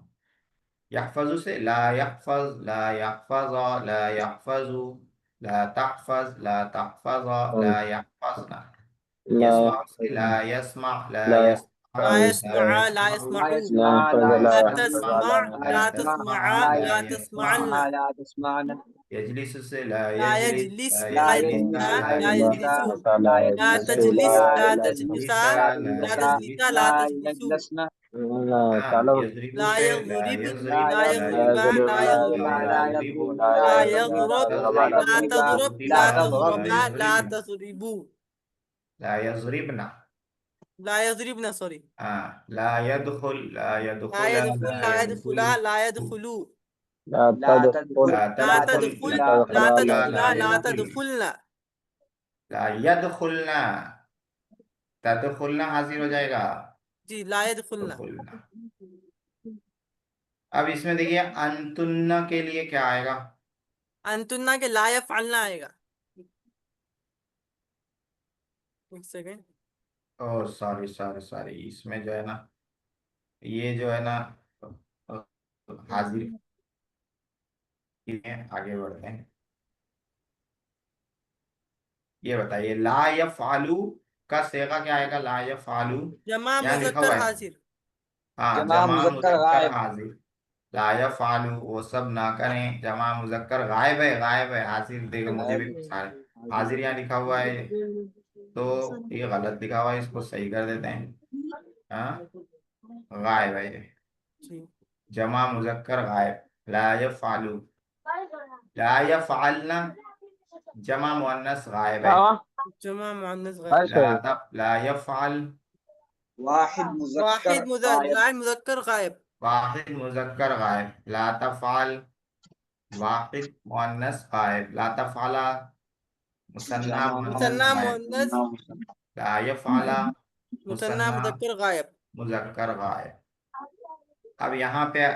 यहफजु से ला यहफज, ला यहफज, ला यहफजु, ला तहफज, ला तहफज, ला यहफजना। ला यस्मा से ला यस्मा, ला ला यस्मा, ला ला यस्मआ, ला यस्माउ, ला यस्मऊ। यस्मा ला ला ला ला ला यस्मा यस्मा, तस्मा, ला ला ला ला यस्मा तस्मआ, तस्मा, ला ला ला यस्मा। तस्मअन। यस्मा ला तस्माना यजलिस से ला ला यजलिस, यजलिस, ला ला ला यजलिस यजलिस, यजलिसा, ला ला यजलिसा, यजलिसु, ला ला यजलिसु, तजलिस, ला ला यजलिस, तजलिसा, ला ला ला यजलिसा, तजलिसा, यजलिस। ला ला तजलिसु, यजलसना। हाँ, चलो। यजरिबु ला से ला यगरिब, ला यजरिब, ला ला यजरिब, यगरिबा, यजरिब, ला ला यगरिबू, ला यजरिबु, यजरिब, ला ला यजरिब, ला यगरब, तजरिब, ला तजरिबा, तगरब, ला ला यजरिबना, तजरब, तगरबा, ला यजरिबना, तसरिबू, ला यजरिबना। ला यजरिबना, सॉरी, हाँ, ला यदखुल, ला ला यदखुला, यदखुल, ला ला यदखुल, यदखुला, ला यदखुलू, ला ला तदखुल, तदखुल, ला ला ला तदखुल, तदखुल, ला तदखुला, ला तदखुला, ला तदखुला, ला यदखुल, तदखुलना, ला यदखुलना, तदखुलना हाजिर हो जाएगा, जी, ला यदखुलना। तदखुलना। अब इसमें देखिए अंतुन्ना के लिए क्या आएगा? अंतुन्ना के ला यफअलना आएगा। एक सेकंड। ओ सॉरी सॉरी सॉरी, इसमें जो है ना, ये जो है ना, हाजिर हैं, आगे बढ़ते हैं। ये बताइए ला यफ़अलु का सेगा क्या आएगा? ला यफ़अलु जमा यहाँ लिखा हुआ मुजक्कर है। हाजिर। हाँ, जमा जमा मुजक्कर मुजक्कर गायब, हाजिर। ला यफ़अलु वो सब ना करें, जमा मुजक्कर गायब है, गायब है, हाजिर देखो मुझे भी गायब, सारे हाजिर यहाँ लिखा हुआ है, तो ये गलत लिखा हुआ है, इसको सही कर देते हैं। हाँ, गायब है ये, जी, जमा मुजक्कर गायब। ला यफ़अलु, ला यफ़अलना जमा मुअन्नस गायब क्या है। हुआ? जमा मुअन्नस हर गायब। ला शय तब ला यफ़अल, वाहिद मुजक्कर वाहिद गायब, मुजक्कर गायब। वाहिद मुजक्कर गायब। ला तफ़अल, वाहिद मुअन्नस गायब। ला तफ़अला मुसन्ना जमा मुअन्नस मुसन्ना मुअन्नस, गायब। मुअन्नस, ला यफ़अला मुसन्ना मुसन्ना मुजक्कर गायब। मुजक्कर गायब। अब यहाँ पे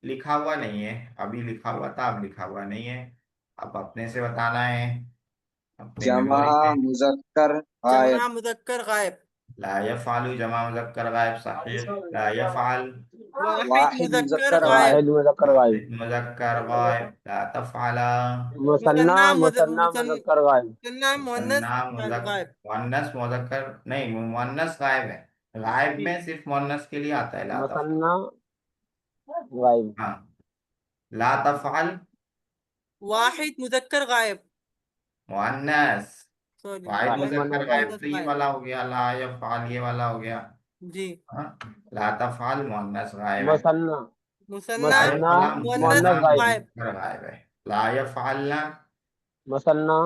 लिखा हुआ नहीं है, अभी लिखा हुआ था, अब लिखा हुआ नहीं है। अब अपने से बताना है, अपनी जमा मेमोरी पे। मुजक्कर गायब, जमा मुजक्कर गायब। ला यफ़अलु जमा मुजक्कर गायब सही। ला यफ़अल वाहिद वाहिद मुजक्कर मुजक्कर गायब। गायब, वाहिद मुजक्कर गायब। वाहिद मुजक्कर गायब। ला तफ़अला मुसन्ना मुसन्ना मुसन्ना मुजक्कर गायब। मुसन्ना मुअन्नस मुसन्ना गायब। मुअन्नस मुजक्कर नहीं, मुअन्नस गायब है। गायब जी, में सिर्फ मुअन्नस के लिए आता है ला तफ़अल। मुसन्ना गायब। हाँ, ला तफ़अल वाहिद मुजक्कर गायब। मुअन्नस, सॉरी, वाहिद वाहिद वाहिद मुजक्कर मुअन्नस गायब गायब। तो मुअन्नस ये गायब। वाला हो गया, ला यफ़अल ये वाला हो गया। जी, हाँ, ला तफ़अल मुअन्नस गायब है। मुसन्ना मुसन्ना ला मुसन्ना यफ़अला मुअन्नस मुसन्ना मुअन्नस गायब। गायब। मुजक्कर गायब है। ला यफ़अलना मुसन्ना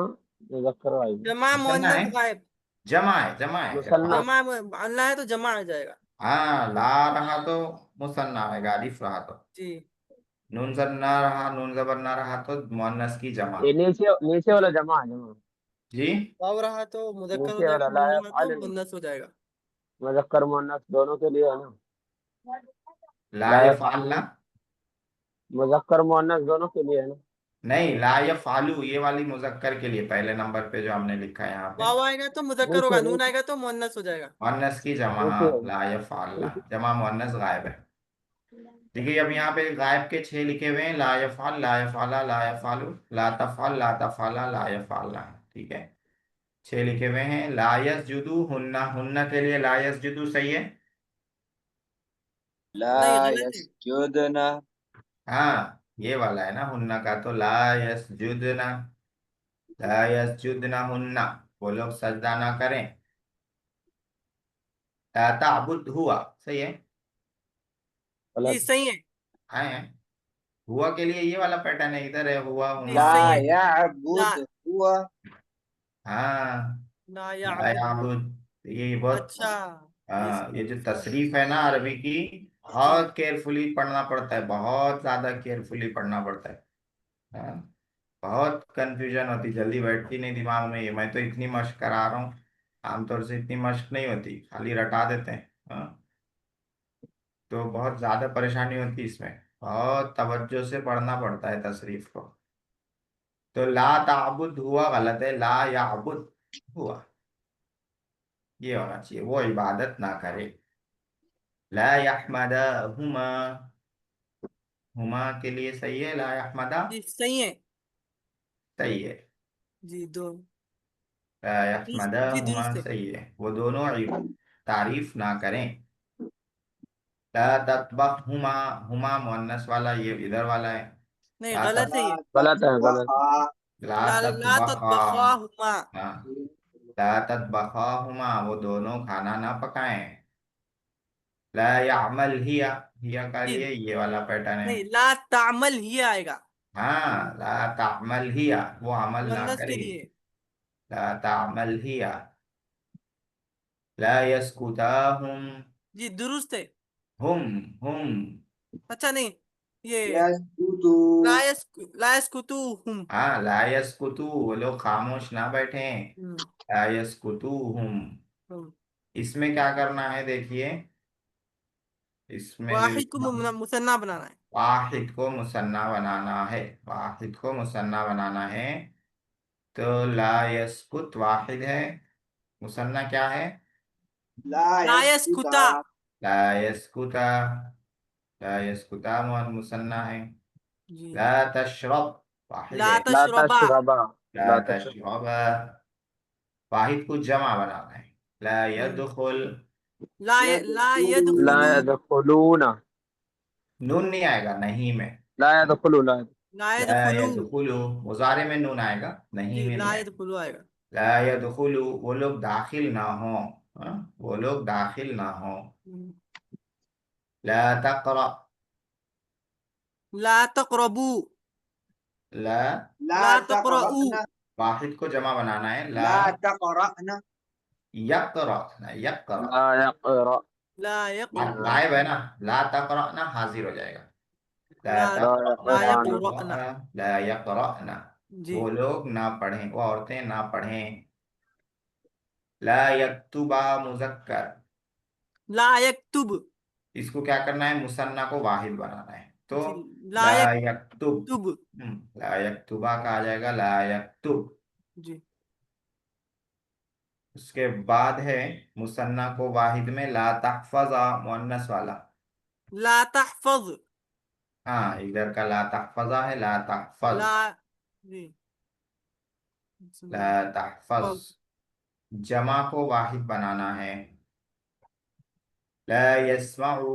मुजक्कर गायब। जमा मुसन्ना है, मुअन्नस गायब। जमा है मुसन्ना यफ़अल। जमा अल्लाह है तो जमा आ जाएगा। हाँ, ला रहा तो मुसन्ना आएगा, अलिफ रहा तो। जी, नून जब ना रहा, नून जबर ना रहा तो मुअन्नस की जमा। ये नीचे नीचे वाला जी, जमा है, जमा। जी, वाव रहा तो मुजक्कर हो नीचे जाएगा, वाला ला नून रहा तो यफ़अल मुअन्नस हो जाएगा। मुजक्कर मुअन्नस दोनों के लिए है ना। ला ला यफ़अल यफ़अलना मुजक्कर मुअन्नस दोनों के लिए है ना। नहीं, ला यफ़अलु ये वाली मुजक्कर के लिए, पहले नंबर पे जो हमने लिखा है यहाँ पे, वाव आएगा तो मुजक्कर होगा, नीचे नून नीचे आएगा तो मुअन्नस हो जाएगा। मुअन्नस की जमा। नीचे हाँ, ला यफ़अलना नीचे। जमा मुअन्नस गायब है। देखिए अब यहाँ पे गायब के 6 लिखे हुए हैं, ला यफ़अल, ला यफ़अला, ला यफ़अलु, ला तफ़अल, ला तफ़अला, ला यफ़अलना। ठीक है, 6 लिखे हुए हैं। ला यस्जुदु हुन्ना, हुन्ना के लिए ला यस्जुदु सही है। ला नहीं, गलत है। यस्जुदना, हाँ, ये वाला है ना हुन्ना का, तो ला यस्जुदना, ला यस्जुदना हुन्ना, वो लोग सजदा ना करें। ताबुद हुआ सही है। जी, गलत। सही है। आए, हुआ के लिए ये वाला पैटर्न है, इधर है हुआ जी, हुमा। ला सही है। ला यअबुद हुआ, हाँ, ला ला याबुद। याबुद, ये बहुत। अच्छा, हाँ, ये जो तशरीफ है ना अरबी की, जी, बहुत केयरफुली पढ़ना पड़ता है, बहुत ज्यादा केयरफुली पढ़ना पड़ता है। हाँ, बहुत कंफ्यूजन होती, जल्दी बैठती नहीं दिमाग में। ये मैं तो इतनी मश्क करा रहा हूँ, आमतौर से इतनी मश्क नहीं होती, खाली रटा देते हैं। हाँ, तो बहुत ज्यादा परेशानी होती है इसमें, बहुत तवज्जो से पढ़ना पड़ता है तशरीफ को। तो ला ताबुद हुआ गलत है, ला याबुद हुआ ये होना चाहिए, वो इबादत ना करे। ला यहमदा हुमा, हुमा के लिए सही है, ला यहमदा जी, सही है। सही है। जी, दो। ला यहमदा जी, हुमा दुरुस्त है। सही है, वो दोनों तारीफ ना करें। ला ततबख हुमा, हुमा मुअन्नस वाला ये इधर वाला है। नहीं, ला गलत है ये। गलत है, गलत। तत्बखा। ला ला ला तत्बखा। तत्बखाहुमा। हाँ, ला तत्बखाहुमा, वो दोनों खाना ना पकाएं। ला यामल हिया का जी, लिए ये वाला पैटर्न है। नहीं, ला तामल ही आएगा, हाँ, ला तामल हिया, वो अमल ना मुअन्नस के करे। लिए। ला तामल हिया। ला यस्कुताहुम। जी, दुरुस्त है। हुम हुम। अच्छा, नहीं, ये यस्कुतु। लायस कुतुहुम। हाँ, ला यस्कुतु, वो लोग खामोश ना बैठे। हम्म, ला यस्कुतुहुम। हम्म। इसमें क्या करना है देखिए, इसमें जो वाहिद को लिखा है, मुसन्ना बनाना है। वाहिद को मुसन्ना बनाना है। वाहिद को मुसन्ना बनाना है। तो ला यस्कुत वाहिद है, मुसन्ना क्या है? ला लायस यस्कुता। कुता। ला यस्कुता। ला यस्कुता मुसन्ना है। ला जी, तशरब वाहिद ला है। ला तशरबा। तशरबा। ला ला तशरबा। तशरब, वाहिद को जमा बनाना है। ला हम्म, यदखुल। ला ला यदखुलू। यदखुलूना। नून नहीं आएगा नहीं में। ला यदखुलू, ला। ला ला यदखुलू। यदखुलु, मुजारे में नून आएगा, नहीं जी, में नहीं ला आएगा। यदखुलू आएगा। ला यदखुलु, वो लोग दाखिल ना हो। हाँ? वो लोग दाखिल ना हो। हम्म, ला तक़रा। ला तक़रबू। ला, ला ला तक़रऊ। तक़रअना। वाहिद को जमा बनाना है। ला ला तक़रअना। यक़रा, ना यक़रा। ला यक़रा। ला यक़रा। गायब है ना, ला तक़रा ना हाजिर हो जाएगा। ला ला ला तक़रा ला ना यक़राना। यक़रअना। यक़रा, ला यक़रा। जी, वो लोग ना पढ़ें, वो औरतें ना पढ़ें। ला यक्तुबा मुज़क्कर, ला यक्तुब। इसको क्या करना है, मुसन्ना को वाहिद बनाना है। तो जी, ला ला यक्तुब। यक्तुब। ला यक्तुबा का आ जाएगा ला यक्तुब। जी, उसके बाद है मुसन्ना को वाहिद में ला तहफ़ज़ा, मुअन्नस वाला। ला तहफ़ज़। हाँ, इधर का ला तहफ़ज़ा है, ला ला। तहफ़ज़। जी, ला तहफ़ज़, जमा को वाहिद बनाना है। ला यस्माउ।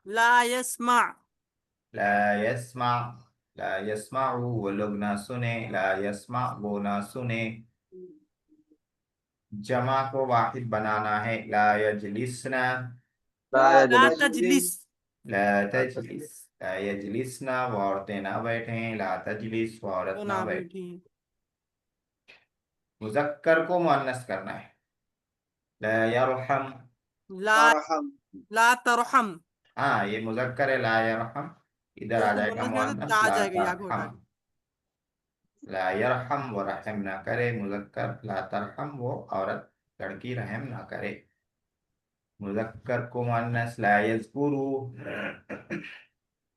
ला यस्मा। ला यस्मा। ला यस्माउ, वो लोग ना सुने। ला यस्मा, वो ना सुने। जमा को वाहिद बनाना है। ला यजलिसना। ला ला ला यजलिस। तजलिस। तजलिस। ला ला तजलिस। तजलिस। ला यजलिसना, वो औरतें ना बैठें। ला तजलिस, वो औरत वो ना ना बैठे। बैठी। मुजक्कर को मुअन्नस करना है। ला यरहम। ला तरहम। ला तरहम। हाँ, ये मुजक्कर है, ला यरहम। इधर तो आ उसको जाएगा मुन्नस करते ता मुअन्नस, आ ला जाएगा, या को हटा तरहम। के। ला यरहम, वो रहम ना करे। मुजक्कर, ला तरहम, वो औरत लड़की रहम ना करे। मुजक्कर को मुअन्नस, ला यज़कुरू।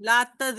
ला तद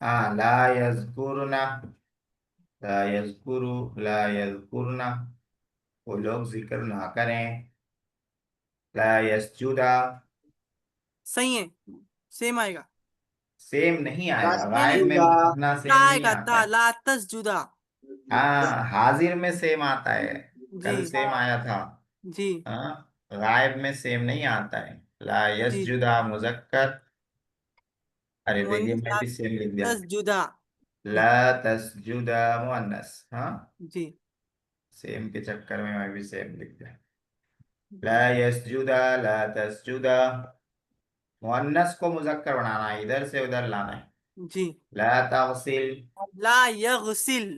हाँ, ला यज़कुरना। ला यज़कुरु, ला यज़कुरना, वो लोग जिक्र ना करें। ला यस्जुदा। सही है, सेम आएगा। सेम नहीं आएगा, नहीं, गायब नहीं, में तस्जुदा। मुन्ना ता सेम नहीं आएगा, आता ता है। ला तस्जुदा। हाँ, हाजिर में सेम आता है। जी, कल सेम आया था। जी, हाँ, गायब में सेम नहीं आता है। ला जी। यस्जुदा मुजक्कर। अरे देखिए, मुअन्नस मैं ला भी सेम लिख दिया। तस्जुदा। ला तस्जुदा मुअन्नस। हाँ, जी, सेम के चक्कर में मैं भी सेम लिख दिया। ला यस्जुदा, ला तस्जुदा। मुअन्नस को मुजक्कर बनाना है, इधर से उधर लाना है। जी। ला तगसिल। ला यगसिल।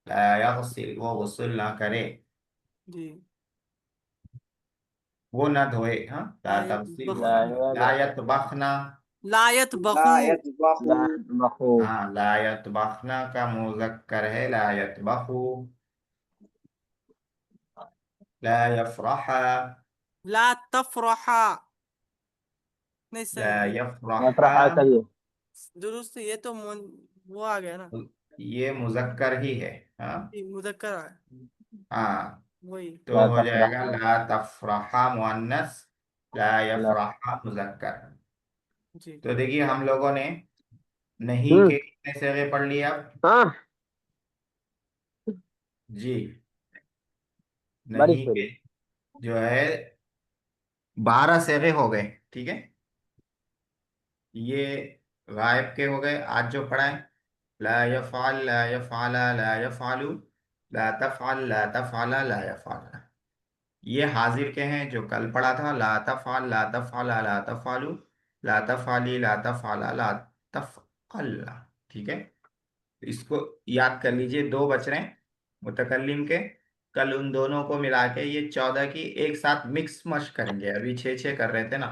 ला यगसिल, वो गुस्ल ना करे, जी, वो ना धोए। हाँ, ला ला तगसिल, वो ला ना यतबखु। धोए। ला यद। यतबखना। ला ला यतबखु। यतबखु। ला यतबखू। हाँ, ला यतबखना का मुजक्कर है ला यतबखु। ला यफ्रहा। ला तफरहा। नहीं, ला सही। यफ्रहा, यफरहा सही है। दुरुस्त है, ये तो वो आ गया ना। ये मुजक्कर ही है। हाँ। जी, मुदक्कर आ गया। हाँ, वही। तो ला हो जाएगा तफरहा। ला तफरहा मुअन्नस, ला ला। यफ्रहा मुजक्कर। जी, तो देखिए, हम लोगों ने नहीं हम्म। के कितने सेगे पढ़ लिए अब? हाँ। जी, बड़ी नहीं के सही। जो है 12 सेगे हो गए। ठीक है, ये गायब के हो गए, आज जो पढ़ा है, ला यफ़ाल ला यफ़ाला ला यफ़ालू ला तफ़अल ला तफ़अला ला यफ़ालना। ये हाजिर के हैं जो कल पढ़ा था, ला तफ़अल ला तफ़अला ला तफ़अलू ला तफ़अली ला तफ़अला ला तफ़अलना। ठीक है, इसको याद कर लीजिए, दो बच रहे हैं मुतकल्लिम के। कल उन दोनों को मिला के ये 14 की एक साथ मिक्स मश करेंगे। अभी 6 6 कर रहे थे ना,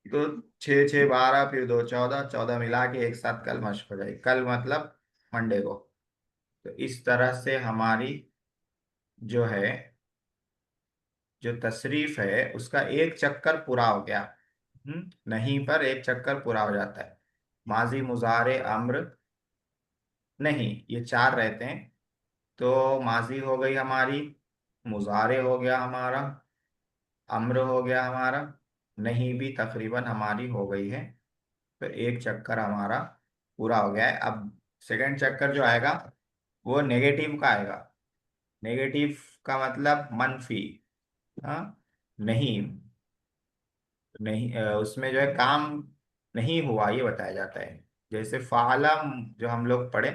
तो 6 6 12, फिर 2 14, 14 मिला के एक साथ कल मश हो जाएगी। कल मतलब मंडे को। तो इस तरह से हमारी जो है, जो तशरीफ है उसका एक चक्कर पूरा हो गया। नहीं पर एक चक्कर पूरा हो जाता है। माजी मुजारे अम्र नहीं, ये चार रहते हैं। तो माजी हो गई हमारी, मुजारे हो गया हमारा, अम्र हो गया हमारा, नहीं भी तकरीबन हमारी हो गई है। तो एक चक्कर हमारा पूरा हो गया है। अब सेकंड चक्कर जो आएगा वो नेगेटिव का आएगा। नेगेटिव का मतलब मनफी। हाँ, नहीं, नहीं उसमें जो है काम नहीं हुआ ये बताया जाता है। जैसे फाला जो हम लोग पढ़े,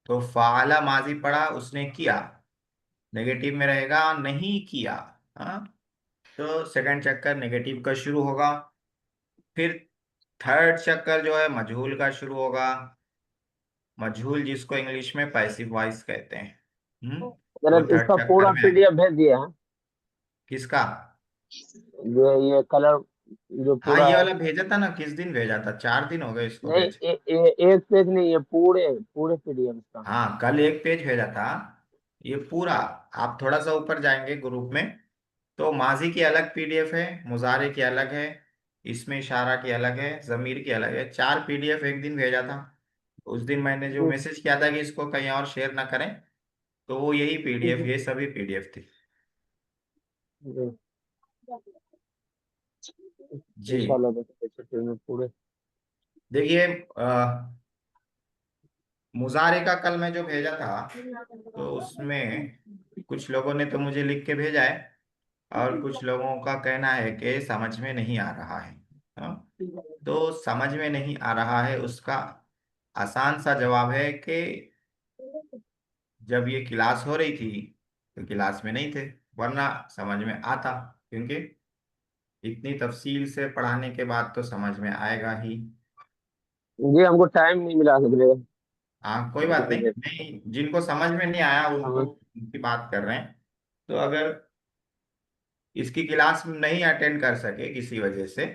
तो फाला माजी पढ़ा, उसने किया, नेगेटिव में रहेगा नहीं किया। हाँ, तो सेकंड चक्कर नेगेटिव का शुरू होगा। फिर थर्ड चक्कर जो है मजहूल का शुरू होगा। मजहूल जिसको इंग्लिश में पैसिव वॉइस कहते हैं। जरा वो थर्ड इसका चक्कर पूरा में आएगा। पीडीएफ भेज दिए हैं। किसका? ये कलर जो हाँ, पूरा ये है। वाला भेजा था ना, किस दिन भेजा था, 4 दिन हो गए इसको नहीं, भेज। एक पेज नहीं, ये पूरे पूरे पीडीएफ इसका। हाँ, कल एक पेज भेजा था। ये पूरा, आप थोड़ा सा ऊपर जाएंगे ग्रुप में, तो माजी की अलग पीडीएफ है, मुजारे की अलग है, इसमें इशारा की अलग है, जमीर की अलग है। 4 पीडीएफ एक दिन भेजा था। उस दिन मैंने जो जी, मैसेज किया था कि इसको कहीं और शेयर ना करें, तो वो यही पीडीएफ, जी, ये सभी पीडीएफ थी। जी। जी, इंशाल्लाह देखते हैं पूरे। देखिए, मुजारे का कल मैं जो भेजा था, तो उसमें कुछ लोगों ने तो मुझे लिख के भेजा है, और कुछ लोगों का कहना है कि समझ में नहीं आ रहा है। हाँ? तो समझ में नहीं आ रहा है, उसका आसान सा जवाब है कि जब ये क्लास हो रही थी तो क्लास में नहीं थे, वरना समझ में आता। क्योंकि इतनी तफसील से पढ़ाने के बाद तो समझ में आएगा ही। जी, हमको टाइम नहीं मिला सकते। हाँ, कोई बात नहीं, नहीं जिनको समझ में नहीं आया उनको, हम उनकी बात कर रहे हैं। तो अगर इसकी क्लास नहीं अटेंड कर सके किसी वजह से,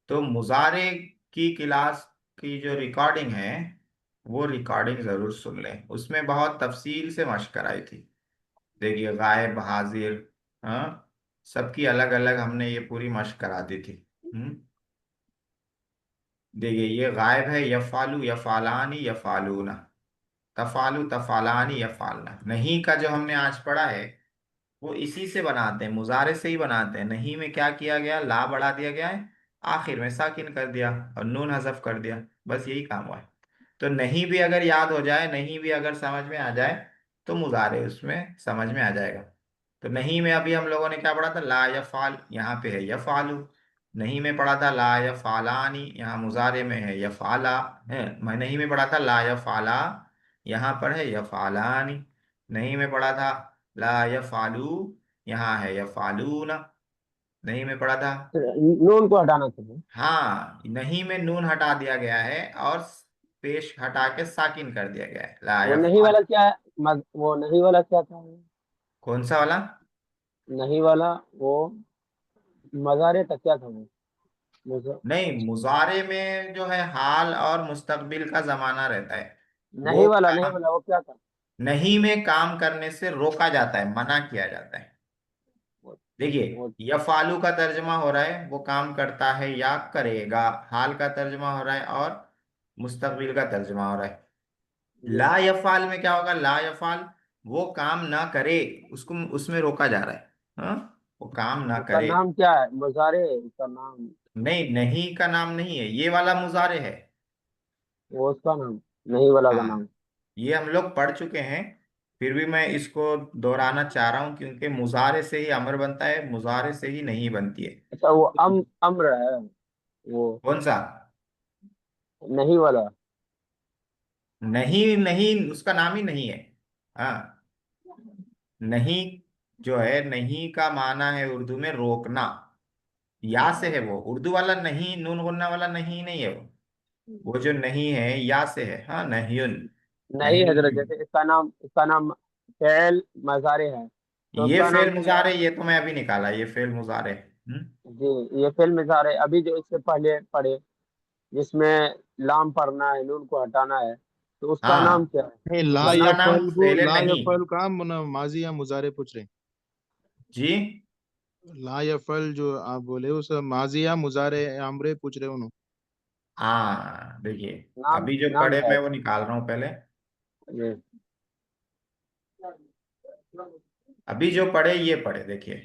तो मुजारे की क्लास की जो रिकॉर्डिंग है, वो रिकॉर्डिंग जरूर सुन लें। उसमें बहुत तफसील से मशक कराई थी। देखिए, गायब, हाजिर, हाँ, सबकी अलग अलग हमने ये पूरी मशक करा दी थी। हम्म देखिए, ये गायब है, यफालू यफालानी यफालूना, तफालू तफालानी यफालना। नहीं का जो हमने आज पढ़ा है, वो इसी से बनाते हैं, मुजारे से ही बनाते हैं। नहीं में क्या किया गया, ला बढ़ा दिया गया है, आखिर में साकिन कर दिया और नून हजफ कर दिया, बस यही काम हुआ है। तो नहीं भी अगर याद हो जाए, नहीं भी अगर समझ में आ जाए, तो मुजारे उसमें समझ में आ जाएगा। तो नहीं में अभी हम लोगों ने क्या पढ़ा था, ला यफाल, यहाँ पे है यफालू। नहीं में पढ़ा था ला यफालानी, यहाँ मुजारे में है यफाला। है, मैं नहीं में पढ़ा था ला यफाला, यहाँ पर है यफालानी। नहीं में पढ़ा था ला यफालू, यहाँ है यफालूना। नहीं में पढ़ा था, नून को हटाना चाहिए। हाँ, नहीं में नून हटा दिया गया है और पेश हटा के साकिन कर दिया गया है, ला वो नहीं यफाल। वाला क्या है? वो नहीं वाला क्या था? कौन सा वाला? नहीं वाला वो मज़ारे तक क्या था वो? मुझे नहीं, मुजारे में जो है हाल और मुस्तकबिल का जमाना रहता है। नहीं वो वाला, नहीं काम, वाला वो क्या था? नहीं में काम करने से रोका जाता है, मना किया जाता है। वो, देखिए, वो यफालू का तर्जमा हो रहा है वो काम करता है या करेगा, हाल का तर्जमा हो रहा है, और मुस्तकबिल का तर्जमा हो रहा है। जी, ला यफाल में क्या होगा, ला यफाल, वो काम ना करे, उसको उसमें रोका जा रहा है। हाँ? वो काम ना उसका करे। नाम क्या है? मज़ारे, उसका नाम? नहीं, नहीं का नाम नहीं है, ये वाला मुजारे है। वो उसका नाम, नहीं वाला का हाँ, नाम। ये हम लोग पढ़ चुके हैं, फिर भी मैं इसको दोहराना चाह रहा हूँ, क्योंकि मुजारे से ही अमर बनता है, मुजारे से ही नहीं बनती है। अच्छा, वो अम्र है। वो कौन सा? नहीं वाला। नहीं, नहीं उसका नाम ही नहीं है। हाँ, नहीं जो है, नहीं का माना है उर्दू में रोकना। या से है वो, उर्दू वाला नहीं, नून गुन्ना वाला नहीं नहीं है वो जो नहीं है या से है। हाँ, नहियुन। नहीं नहीं, हजरत, जैसे इसका नाम फेल मजारे है, तो ये उसका नाम फेल क्या है? मुजारे, ये तो मैं अभी निकाला, ये फेल मुजारे। जी, ये फेल मजारे। अभी जो इससे पहले पढ़े, जिसमें लाम पढ़ना है, नून को हटाना है, तो उसका नाम हाँ, क्या है? नहीं, ला उसका या मतलब नाम फल को, फेले ला या नहीं। फल का माजी या मुजारे पूछ रहे जी। हैं। ला या फल जो आप बोले उस माजी या मुजारे आमरे पूछ रहे हो ना। हाँ, देखिए, नाम अभी जो नाम पढ़े क्या मैं है? वो निकाल रहा हूँ पहले। जी। अभी जो पढ़े ये पढ़े, देखिए।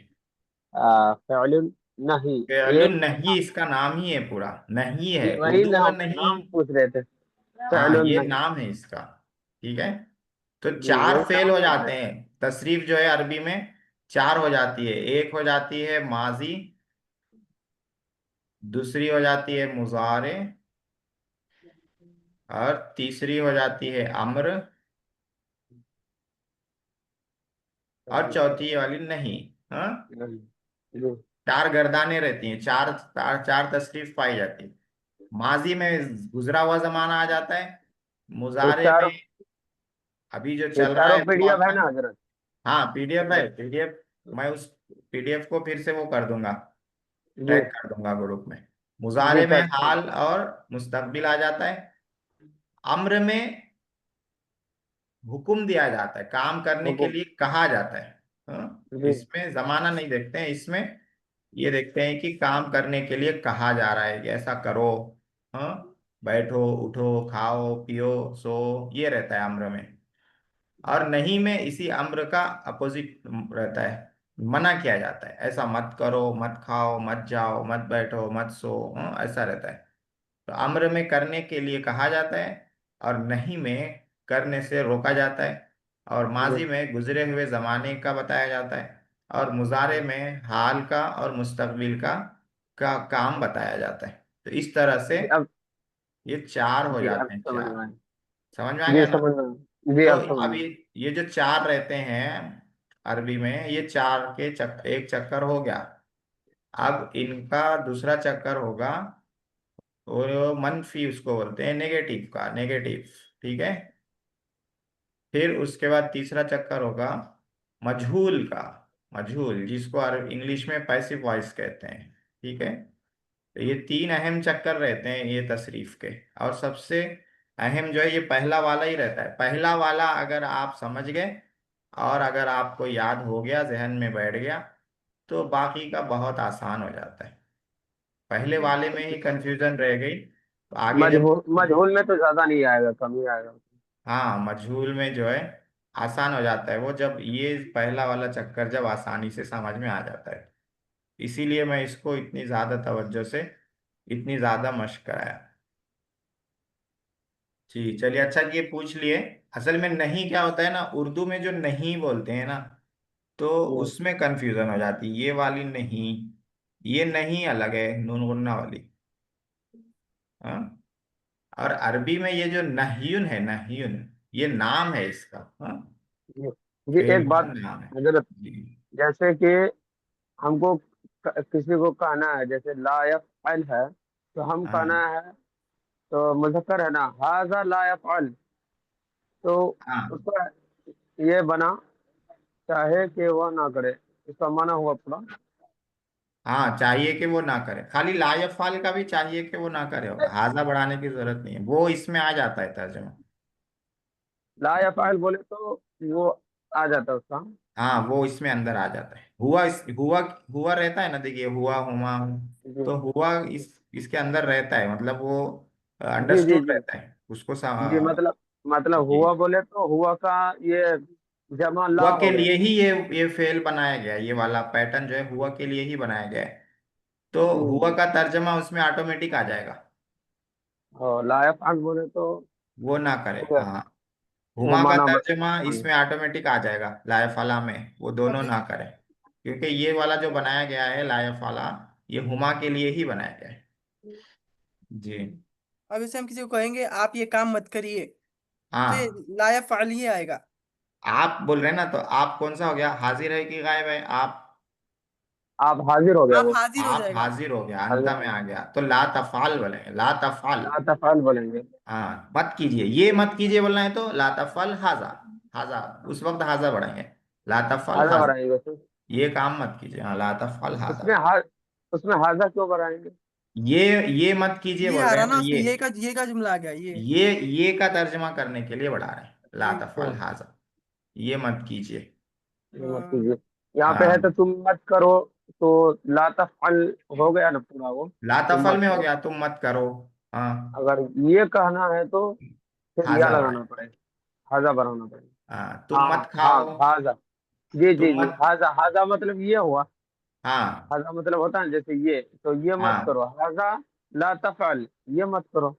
फ़िअलुन नहीं। फेलुन एक नहीं, इसका नाम ही है पूरा, नहीं है, जी, वही उर्दू वाला नाम नहीं। नाम पूछ रहे थे। हाँ, फ़िअलुन ये नहीं। नाम है इसका। ठीक है। तो जी, चार वही फेल नाम हो पूछ रहे जाते हैं। तशरीफ जो है अरबी में चार हो जाती है। एक हो जाती है माजी, दूसरी हो जाती है मुजारे, और तीसरी हो जाती है अम्र, और थे। चौथी वाली नहीं। हाँ, नहीं। जी। चार गर्दानें रहती हैं, चार चार, चार तशरीफ पाई जाती है। माजी में गुजरा हुआ जमाना आ जाता है। ये मुजारे में चारों अभी जो ये चल रहा चारों है वो पीडीएफ है आता ना है। हजरत? हाँ, पीडीएफ है, पीडीएफ। मैं उस पीडीएफ को फिर से वो कर दूंगा, जी। टैग कर दूंगा ग्रुप में। जी, मुजारे में टैग कर हाल और मुस्तकबिल आ जाता है। अम्र में हुक्म दिया जाता है, काम करने के हुकुम। लिए कहा जाता है। जी। इसमें जमाना नहीं देखते हैं, इसमें ये देखते हैं कि काम करने के लिए कहा जा रहा है कि ऐसा करो। हाँ, बैठो, उठो, खाओ, पियो, सो, ये रहता है अम्र में। और नहीं में इसी अम्र का अपोजिट रहता है, मना किया जाता है, ऐसा मत करो, मत खाओ, मत जाओ, मत बैठो, मत सो। ऐसा रहता है। तो अम्र में करने के लिए कहा जाता है, और नहीं में करने से रोका जाता है। और जी। माजी में गुजरे हुए जमाने का बताया जाता है। और मुजारे में हाल का और मुस्तकबिल का काम बताया जाता है। तो इस तरह से जी, अब ये चार हो जी अब जाते हैं, समझ चार। में आया। समझ में आ जी, गया ना? समझ में आया। जी, तो अब समझ अब में आया। ये जो चार रहते हैं अरबी में, ये चार के एक चक्कर हो गया। अब इनका दूसरा चक्कर होगा, वो मनफी उसको बोलते हैं, नेगेटिव का, नेगेटिव। ठीक है। फिर उसके बाद तीसरा चक्कर होगा मजहूल का। मजहूल, जिसको इंग्लिश में पैसिव वॉइस कहते हैं। ठीक है। तो ये तीन अहम चक्कर रहते हैं ये तशरीफ के। और सबसे अहम जो है ये पहला वाला ही रहता है। पहला वाला अगर आप समझ गए, और अगर आपको याद हो गया, जहन में बैठ गया, तो बाकी का बहुत आसान हो जाता है। पहले वाले में ही कंफ्यूजन रह गई, तो आगे जब। मजहूल में तो ज्यादा नहीं आएगा, कम ही आएगा। हाँ, मजहूल में जो है आसान हो जाता है वो, जब ये पहला वाला चक्कर जब आसानी से समझ में आ जाता है। इसीलिए मैं इसको इतनी ज्यादा तवज्जो से, इतनी ज्यादा मशक कराया। जी, चलिए, अच्छा कि ये पूछ लिए। असल में नहीं क्या होता है ना, उर्दू में जो नहीं बोलते हैं ना, तो जी। उसमें कंफ्यूजन हो जाती है। ये वाली नहीं, ये नहीं अलग है, नून गुन्ना वाली। हाँ। और अरबी में ये जो नह्युन है, नह्युन, ये नाम है इसका। हाँ, जी। जी, फेल एक का बात नाम है। हजरत, जी। जैसे कि हमको किसी को कहना है, जैसे लायक अल है, तो हम कहना हाँ, है, तो मुज़क्कर है ना, हाजा लायक अल, तो हाँ, उसका ये बना, चाहे कि वह ना करे, इसका माना हुआ पूरा। हाँ, चाहिए कि वो ना करे, खाली लायफाल का भी चाहिए कि वो ना करे होगा, हाजा बढ़ाने की जरूरत नहीं है, वो इसमें आ जाता है तर्जुमा। लायक अल बोले तो वो आ जाता है उसका। हाँ, वो इसमें अंदर आ जाता है। हुआ, हुआ, हुआ रहता है ना, देखिए, हुआ, हुमा, जी। तो हुआ इसके अंदर रहता है, मतलब वो जी। जी। अंडरस्टूड जी। रहता है उसको जी, मतलब जी। हुआ बोले तो हुआ का ये जमा ला हुआ के हो गया। लिए ही ये फेल बनाया गया है, ये वाला पैटर्न जो है हुआ के लिए ही बनाया गया है। तो जी। हुआ जी। का तर्जमा उसमें ऑटोमेटिक आ जाएगा। और लायक अल बोले तो वो ना करे, हो गया, हाँ। वो हुमा का माना तर्जमा बदल। इसमें ऑटोमेटिक आ जाएगा, लायफाला में वो दोनों ना करें। क्योंकि ये वाला जो बनाया गया है लायफाला, ये हुमा के लिए ही बनाया गया है। जी। अब जैसे हम किसी को कहेंगे आप ये काम मत करिए, तो ये हाँ, ला यफ़अल ही आएगा। आप बोल रहे हैं ना, तो आप कौन सा हो गया, हाजिर है कि गायब है? आप हाजिर हो गया आप वो। हाजिर हो आप जाएगा। हाजिर हो गया, हाजिर अंत हो में गया। आ गया, तो ला तफाल बोलेंगे, ला तफाल। ला तफअल बोलेंगे। हाँ, मत कीजिए, ये मत कीजिए बोलना है तो ला तफाल हाजा। हाजा, उस वक्त हाजा बढ़ाएंगे, ला तफाल हाजा हाजा। बढ़ाएंगे उसमें। ये काम मत कीजिए, हाँ, ला तफाल हाजा। उसमें हा उसमें हाजा क्यों बढ़ाएंगे? ये ये मत कीजिए ये बोल आ रहे रहा हैं ना, ना, उसमें ये का जुमला आ गया ये। ये का तर्जमा करने के लिए बढ़ा रहे हैं, ला अच्छा। तफाल हाजा, ये मत कीजिए। ये मत हाँ। कीजिए। यहाँ पे है तो हाँ, तुम मत करो। तो ला तफअल हो गया ना पूरा वो। ला तुम तफल मत में हो करो। गया, तुम मत करो। हाँ, अगर ये कहना है तो फिर या हाजा लगाना बढ़ाए। पड़ेगा। हाजा बढ़ाना पड़ेगा। हाँ, तुम हाँ मत हाँ। खाओ। हाजा। जी जी तुम जी, मत। हाजा हाजा मतलब ये हुआ। हाँ हाजा मतलब होता है जैसे ये, तो ये मत हाँ करो हाजा। ला तफअल, ये मत करो।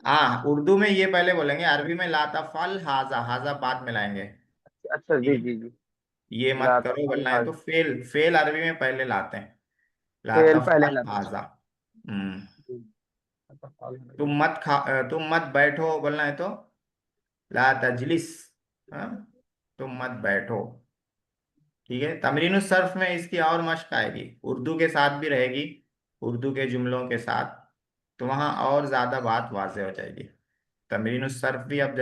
हाँ, उर्दू में ये पहले बोलेंगे, अरबी में ला तफल हाजा, हाजा बाद में लाएंगे। अच्छा ठीक जी है, जी जी। ये मत ला करो तफअल बोलना है तो हाजा। फेल, फेल अरबी में पहले लाते हैं, ला फेल पहले तफल लाते हाजा। हैं। ला तफअल हाजा। तुम मत बैठो बोलना है तो ला तजलिस। हाँ, तुम मत बैठो। ठीक है, तमरीन सर्फ में इसकी और मश्क आएगी, उर्दू के साथ भी रहेगी, उर्दू के जुमलों के साथ, तो वहाँ और ज्यादा बात वाज़ेह हो जाएगी। तमरीन सर्फ भी अब